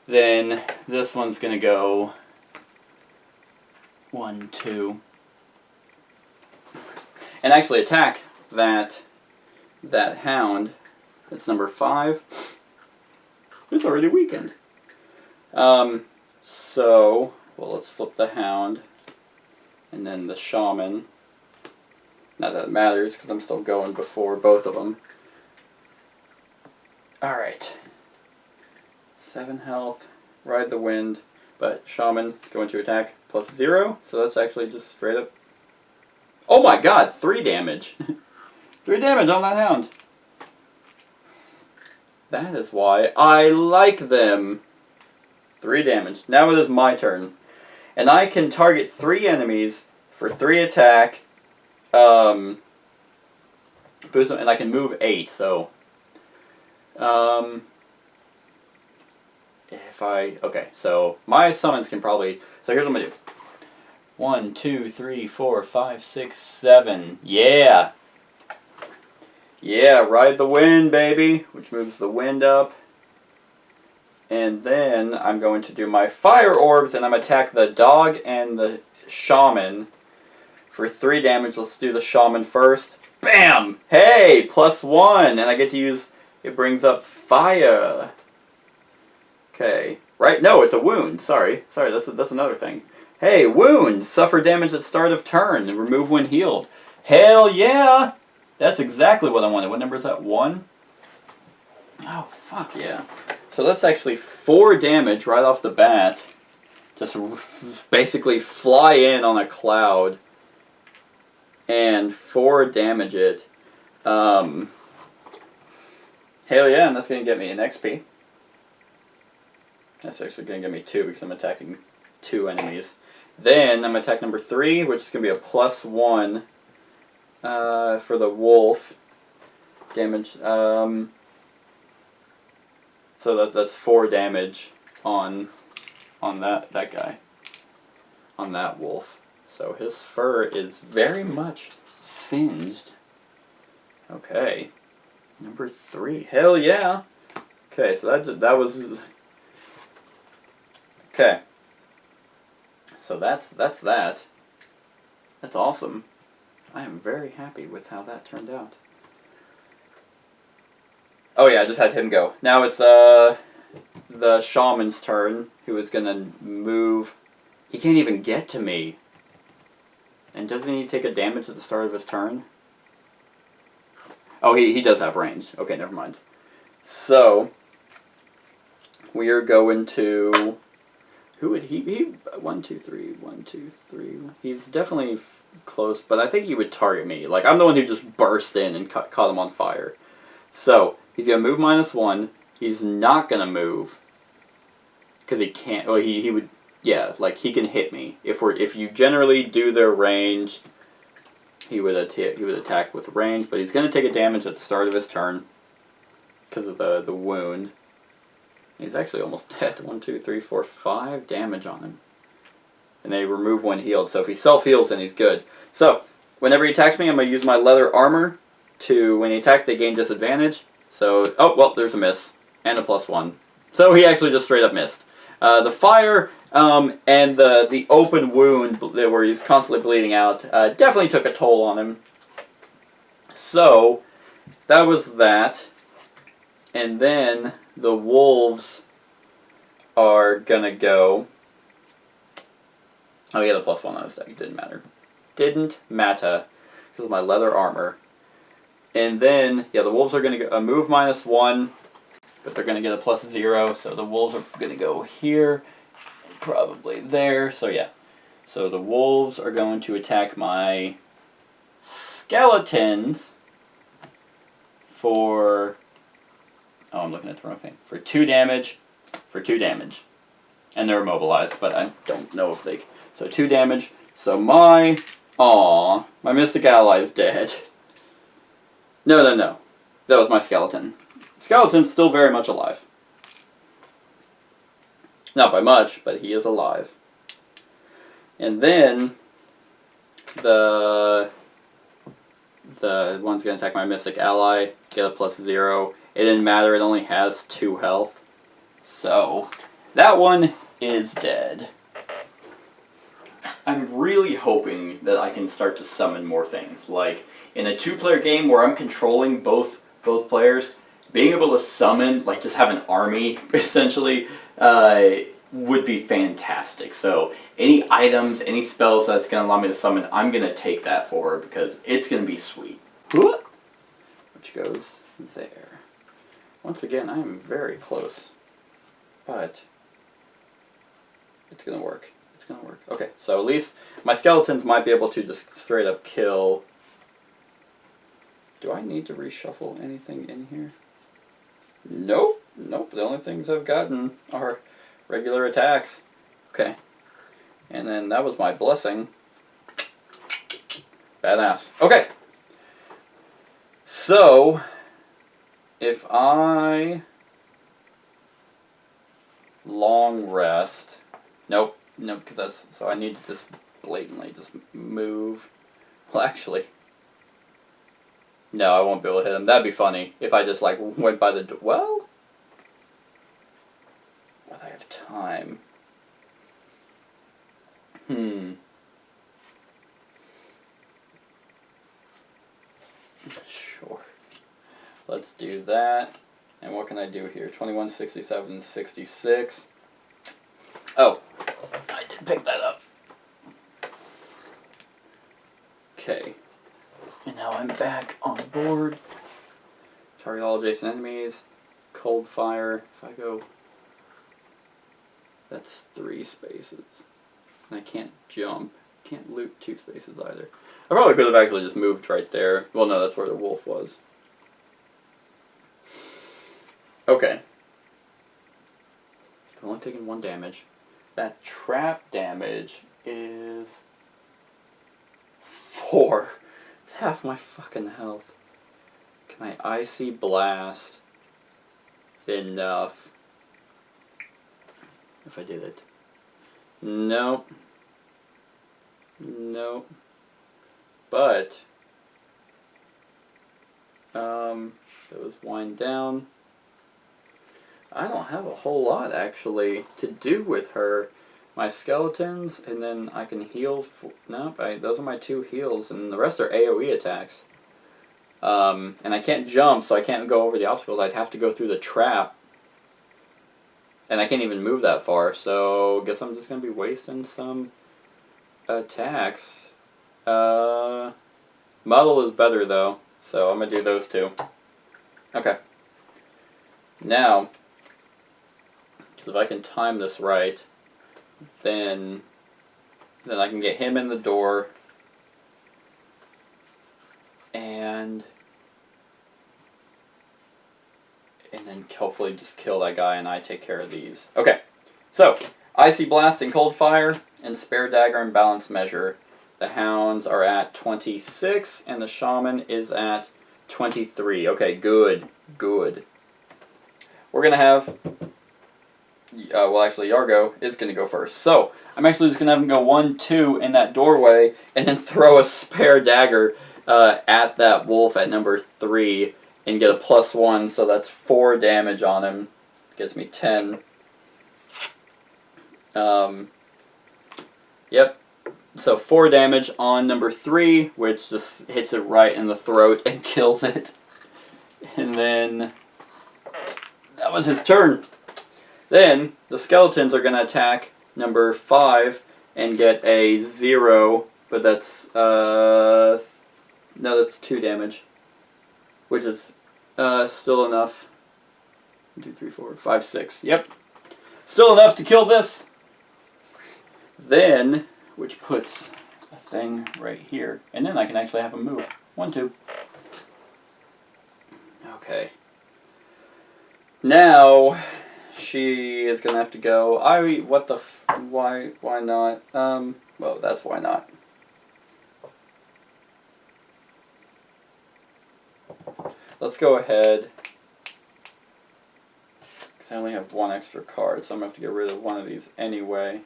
Speaker 2: Then this one's going to go 1, 2. And actually attack that hound. That's number 5. It's already weakened. So, well, let's flip the hound. And then the shaman. Not that it matters, because I'm still going before both of them. Alright. 7 health. Ride the wind. But shaman going to attack plus 0. So that's actually just straight up. Oh my god! 3 damage. 3 damage on that hound. That is why I like them. 3 damage. Now it is my turn. And I can target 3 enemies for 3 attack. Boost them, and I can move 8, so... Okay, so my summons can probably... So here's what I'm going to do. 1, 2, 3, 4, 5, 6, 7. Yeah! Yeah, ride the wind, baby! Which moves the wind up. And then I'm going to do my fire orbs, and I'm going to attack the dog and the shaman for 3 damage. Let's do the shaman first. Bam! Hey! +1! And I get to use... It brings up fire. Okay. Right? No, it's a wound. Sorry, that's another thing. Hey, wound! Suffer damage at start of turn and remove when healed. Hell yeah! That's exactly what I wanted. What number is that? 1? Oh, fuck yeah. So that's actually 4 damage right off the bat. Just basically fly in on a cloud. And 4 damage it. Hell yeah, and that's going to get me an XP. That's actually going to get me 2 because I'm attacking 2 enemies. Then I'm going to attack number 3, which is going to be a +1 for the wolf damage. So that's 4 damage on that guy, on that wolf. So his fur is very much singed. Okay, number 3. Hell yeah. Okay, so that was. Okay. So that's that. That's awesome. I am very happy with how that turned out. Oh yeah, I just had him go. Now it's the shaman's turn, who is gonna move. He can't even get to me. And doesn't he take a damage at the start of his turn? Oh, he does have range. Okay, never mind. So we are going to... Who would he 1, 2, 3, 1, 2, 3. He's definitely close, but I think he would target me. Like, I'm the one who just burst in and caught him on fire. So he's going to move -1. He's not going to move because he can't. Well, he would. Yeah, like he can hit me if you generally do their range. He would attack with range, but he's going to take a damage at the start of his turn because of the wound. He's actually almost dead. 1, 2, 3, 4, 5 damage on him, and they remove when healed. So if he self heals, then he's good. So whenever he attacks me, I'm going to use my leather armor. When he attack, they gain disadvantage. So, oh, well, there's a miss. And a +1. So he actually just straight up missed. The fire and the open wound where he's constantly bleeding out definitely took a toll on him. So, that was that. And then the wolves are gonna go... Oh, yeah, the +1 on his deck. It didn't matter. Didn't matter. Because of my leather armor. And then, yeah, the wolves are going to move -1, but they're going to get a +0, so the wolves are going to go here, and probably there, so yeah. So the wolves are going to attack my skeletons for... Oh, I'm looking at the wrong thing. For 2 damage, And they're immobilized, but I don't know if they... So 2 damage, so my... Aw, my Mystic Ally is dead. No. That was my skeleton. Skeleton's still very much alive. Not by much, but he is alive. And then the the one's going to attack my Mystic Ally, get a +0. It didn't matter, it only has 2 health. So, that one is dead. I'm really hoping that I can start to summon more things. Like, in a 2-player game where I'm controlling both players, being able to summon, like just have an army, essentially, would be fantastic. So, any items, any spells that's going to allow me to summon, I'm going to take that for her because it's going to be sweet. Which goes there. Once again, I am very close. But it's going to work. It's going to work. Okay, so at least my skeletons might be able to just straight up kill. Do I need to reshuffle anything in here? Nope. Nope. The only things I've gotten are regular attacks. Okay. And then that was my blessing. Badass. Okay. So, if I long rest, nope, because that's, so I need to just blatantly just move. Well, actually, no, I won't be able to hit him. That'd be funny if I just like went by the door. Well, would I have time? Sure. Let's do that. And what can I do here? 21, 67, 66. Oh, I did pick that up. Okay. And now I'm back on board. Target all adjacent enemies. Cold fire. If I go... That's 3 spaces. And I can't jump. Can't loot 2 spaces either. I probably could have actually just moved right there. Well, no, that's where the wolf was. Okay. I've only taken 1 damage. That trap damage is 4. It's half my fucking health. Can I Icy Blast enough if I did it? Nope. Nope. But those wind down. I don't have a whole lot actually to do with her. My skeletons, and then I can heal. Nope, those are my 2 heals, and the rest are AoE attacks. And I can't jump, so I can't go over the obstacles. I'd have to go through the trap. And I can't even move that far, so guess I'm just going to be wasting some attacks. Muddle is better, though, so I'm going to do those 2. Okay. Now, because if I can time this right, then I can get him in the door, and then hopefully just kill that guy and I take care of these. Okay, so Icy Blast and Cold Fire and Spare Dagger and Balance Measure. The Hounds are at 26 and the Shaman is at 23. Okay, good, good. We're going to have, well actually Yargo is going to go first. So, I'm actually just going to have him go 1, 2 in that doorway and then throw a Spare Dagger at that wolf at number 3 and get a +1, so that's 4 damage on him. Gets me 10. Yep. So 4 damage on number 3, which just hits it right in the throat and kills it. And then that was his turn. Then the skeletons are going to attack number 5 and get a 0, but that's no, that's 2 damage, which is still enough. 1, 2, 3, 4, 5, 6. Yep, still enough to kill this. Then, which puts a thing right here, and then I can actually have him move. 1, 2. Okay. Now she is gonna have to go. What the why not? Well, that's why not. Let's go ahead, because I only have 1 extra card, so I'm going to have to get rid of one of these anyway.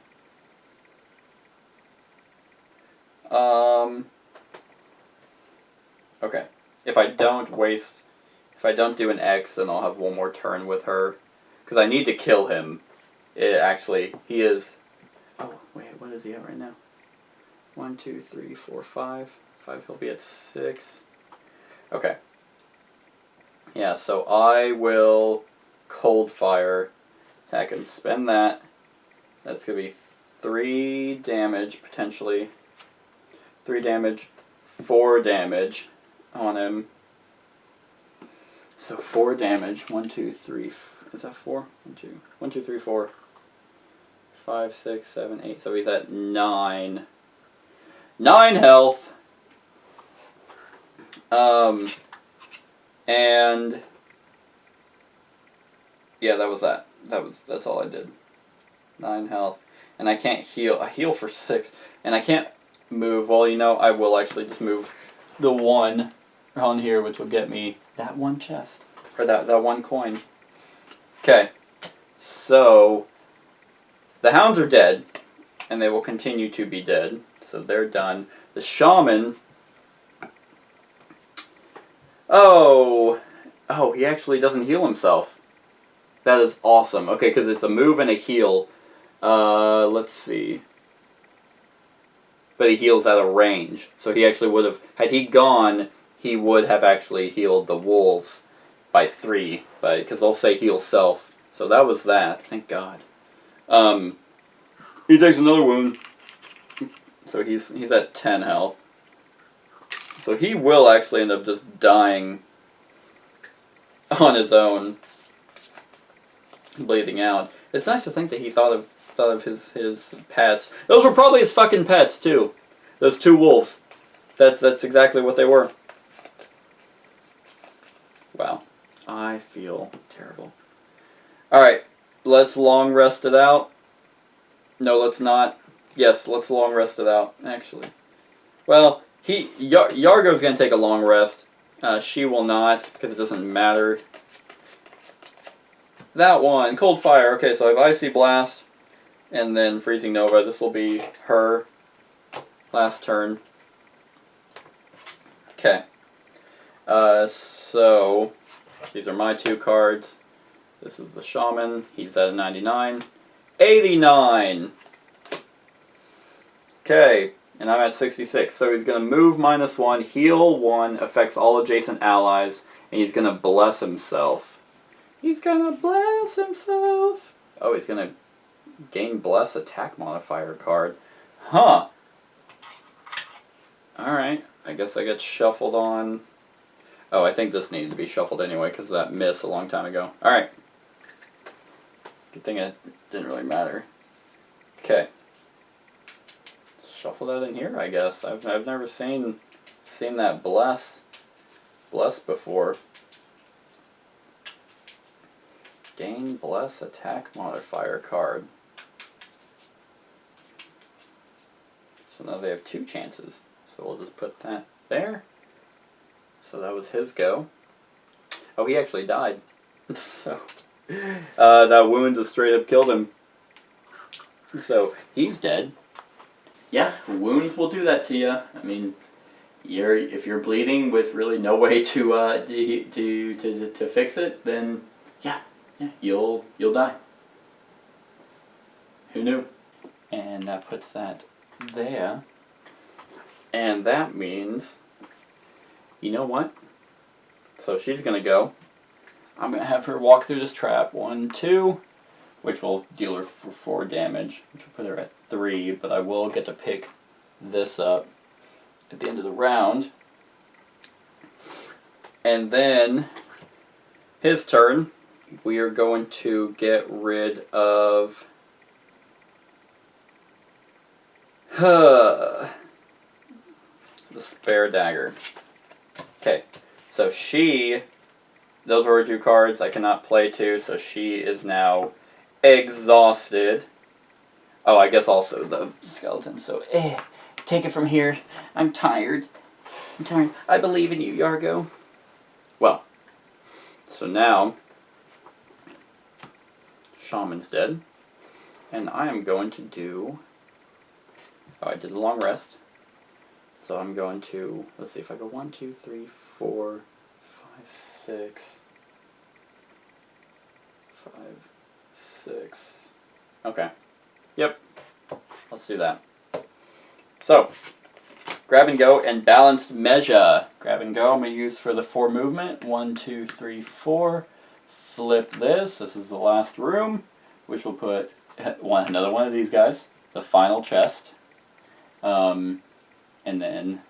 Speaker 2: Okay. If I don't do an X, then I'll have one more turn with her. Because I need to kill him. He is... Oh, wait, what is he at right now? 1, 2, 3, 4, 5. 5, he'll be at 6. Okay. Yeah, so I will cold fire attack him. Spend that. That's going to be 3 damage, potentially. 3 damage, 4 damage on him. So 4 damage. 1, 2, 3. Is that 4? 1, 2, 3, 4. 5, 6, 7, 8. So he's at 9. 9 health. And yeah, that was that. That's all I did. 9 health. And I can't heal. I heal for 6. And I can't move. Well, you know, I will actually just move the 1 on here, which will get me that 1 chest. Or that 1 coin. Okay. So the hounds are dead. And they will continue to be dead. So they're done. The shaman... Oh, he actually doesn't heal himself. That is awesome. Okay, because it's a move and a heal. Let's see. But he heals at a range. So he actually would have... Had he gone, he would have actually healed the wolves by 3. Because they'll say heal self. So that was that. Thank God. He takes another wound. So he's at 10 health. So he will actually end up just dying on his own, bleeding out. It's nice to think that he thought of his pets. Those were probably his fucking pets too. Those 2 wolves. That's exactly what they were. Wow, I feel terrible. All right, let's long rest it out. No, let's not. Yes, let's long rest it out. Actually, well. Yargo's going to take a long rest. She will not, because it doesn't matter. That one, Cold Fire. Okay, so I have Icy Blast, and then Freezing Nova. This will be her last turn. Okay. So, these are my 2 cards. This is the Shaman. He's at 99. 89! Okay. And I'm at 66. So he's going to move -1, heal 1, affects all adjacent allies, and he's going to bless himself. He's going to bless himself. Oh, he's going to gain bless attack modifier card. Huh. Alright. I guess I get shuffled on. Oh, I think this needed to be shuffled anyway because of that miss a long time ago. Alright. Good thing it didn't really matter. Okay. Shuffle that in here, I guess. I've never seen that bless before. Gain bless attack modifier card. So now they have 2 chances. So we'll just put that there. So that was his go. Oh, he actually died. So that wound just straight up killed him. So he's dead. Yeah, wounds will do that to you. I mean, if you're bleeding with really no way to fix it, then yeah, you'll die. Who knew? And that puts that there. And that means, you know what? So she's gonna go. I'm gonna have her walk through this trap. 1, 2. Which will deal her for 4 damage, which will put her at 3, but I will get to pick this up at the end of the round. And then, his turn, we are going to get rid of the Spare Dagger. Okay, so those were her 2 cards, I cannot play 2, so she is now exhausted. Oh, I guess also the skeleton. So, take it from here. I'm tired. I believe in you, Yargo. Well, so now, Shaman's dead. And I am going to do... Oh, I did a long rest. So I'm going to, let's see, if I go 1, 2, 3, 4, 5, 6, 5, 6. Okay. Yep. Let's do that. So, grab and go and balanced measure. Grab and go I'm going to use for the 4 movement. 1, 2, 3, 4. Flip this. This is the last room, which will put another one of these guys. The final chest. And then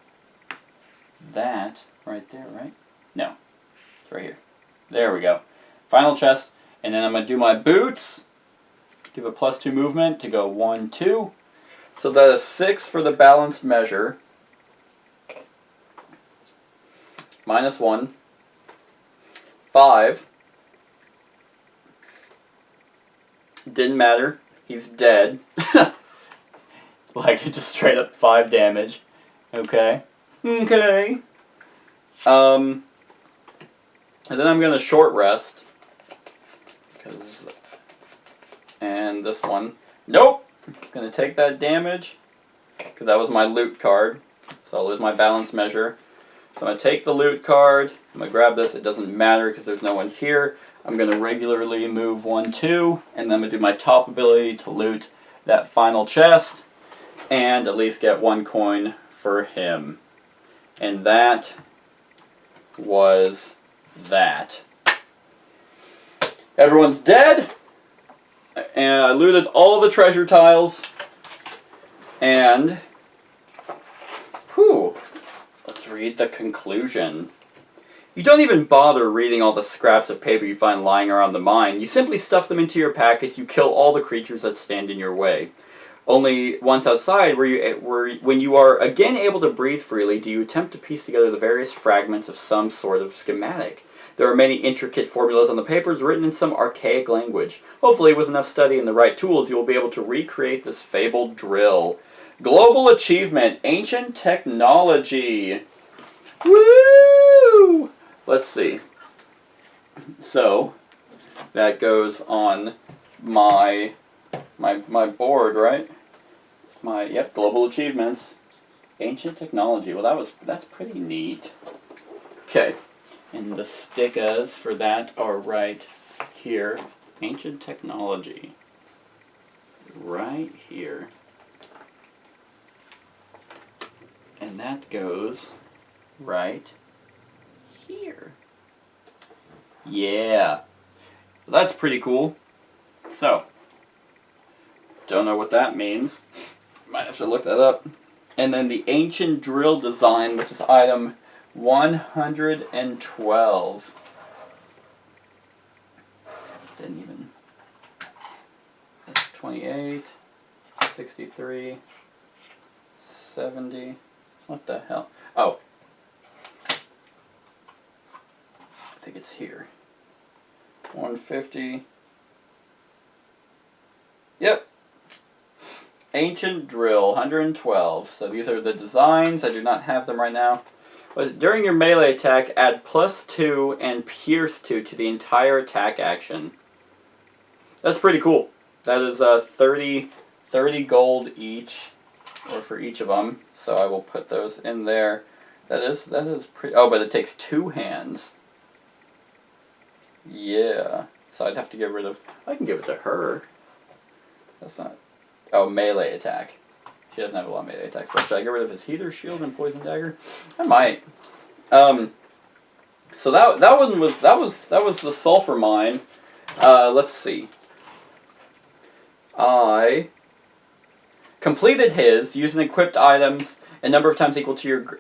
Speaker 2: that right there, right? No. It's right here. There we go. Final chest. And then I'm going to do my boots. Give a +2 movement to go 1, 2. So that is 6 for the balanced measure. -1. 5. Didn't matter. He's dead. Like, just straight up 5 damage. Okay. Okay. And then I'm going to short rest. And this one. Nope! Going to take that damage. Because that was my loot card. So I'll lose my balance measure. So I'm going to take the loot card. I'm going to grab this. It doesn't matter because there's no one here. I'm going to regularly move 1, 2. And then I'm going to do my top ability to loot that final chest. And at least get 1 coin for him. And that was that. Everyone's dead. And I looted all the treasure tiles. And whew, let's read the conclusion. You don't even bother reading all the scraps of paper you find lying around the mine. You simply stuff them into your pack as you kill all the creatures that stand in your way. Only once outside, when you are again able to breathe freely, do you attempt to piece together the various fragments of some sort of schematic. There are many intricate formulas on the papers written in some archaic language. Hopefully, with enough study and the right tools, you will be able to recreate this fabled drill. Global achievement, ancient technology. Woo! Let's see. So, that goes on my board, right? Yep, global achievements. Ancient technology. Well, that's pretty neat. Okay. And the stickers for that are right here. Ancient technology. Right here. And that goes right here. Yeah. That's pretty cool. So, don't know what that means. Might have to look that up. And then the ancient drill design, which is item 112. Didn't even. That's 28, 63, 70. What the hell? Oh. I think it's here. 150. Yep. Ancient drill, 112. So these are the designs. I do not have them right now. But during your melee attack, add +2 and pierce 2 to the entire attack action. That's pretty cool. That is 30 gold each, or for each of them. So I will put those in there. That is pretty. Oh, but it takes 2 hands. Yeah. So I'd have to get rid of. I can give it to her. That's not. Oh, melee attack. She doesn't have a lot of melee attacks. So should I get rid of his heater, shield, and poison dagger? I might. So that was the sulfur mine. Let's see. I completed his using equipped items a number of times equal to your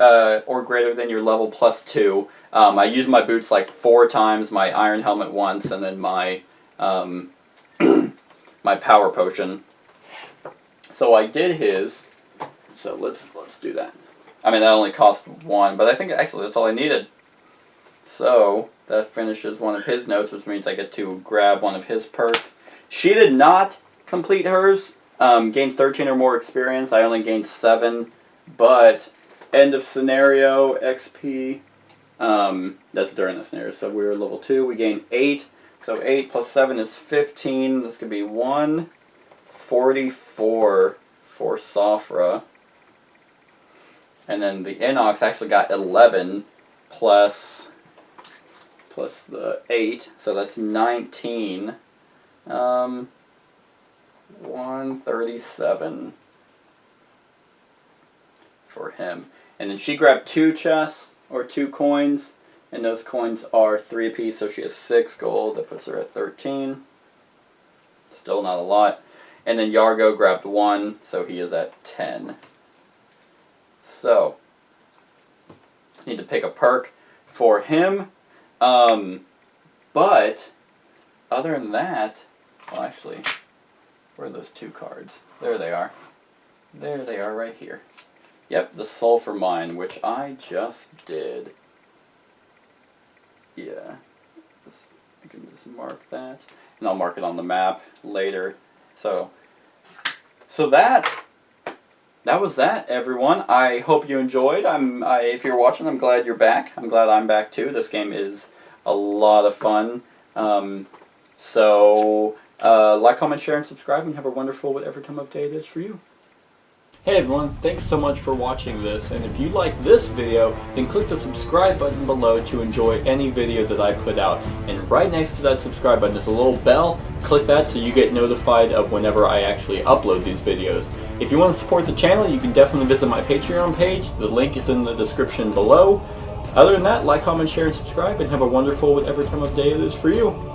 Speaker 2: or greater than your level +2. I used my boots like 4 times, my iron helmet once, and then my my power potion. So I did his. So let's do that. I mean, that only cost 1, but I think actually that's all I needed. So that finishes one of his notes, which means I get to grab one of his perks. She did not complete hers. Gained 13 or more experience. I only gained 7, but end of scenario XP. That's during the scenario. So we were level 2. We gained 8. So 8 plus 7 is 15. This could be 144 for Safra. And then the Inox actually got 11 plus the 8, so that's 19. 137 for him. And then she grabbed 2 chests, or 2 coins, and those coins are 3 apiece, so she has 6 gold. That puts her at 13. Still not a lot. And then Yargo grabbed 1, so he is at 10. So, need to pick a perk for him. But, other than that, well actually, where are those 2 cards? There they are. There they are right here. Yep, the Sulfer mine, which I just did. Yeah, I can just mark that, and I'll mark it on the map later. So that was that, everyone. I hope you enjoyed. If you're watching, I'm glad you're back. I'm glad I'm back too. This game is a lot of fun. Like, comment, share, and subscribe, and have a wonderful whatever time of day it is for you. Hey everyone, thanks so much for watching this, and if you like this video, then click the subscribe button below to enjoy any video that I put out. And right next to that subscribe button is a little bell. Click that so you get notified of whenever I actually upload these videos. If you want to support the channel, you can definitely visit my Patreon page. The link is in the description below. Other than that, like, comment, share, and subscribe, and have a wonderful whatever time of day it is for you.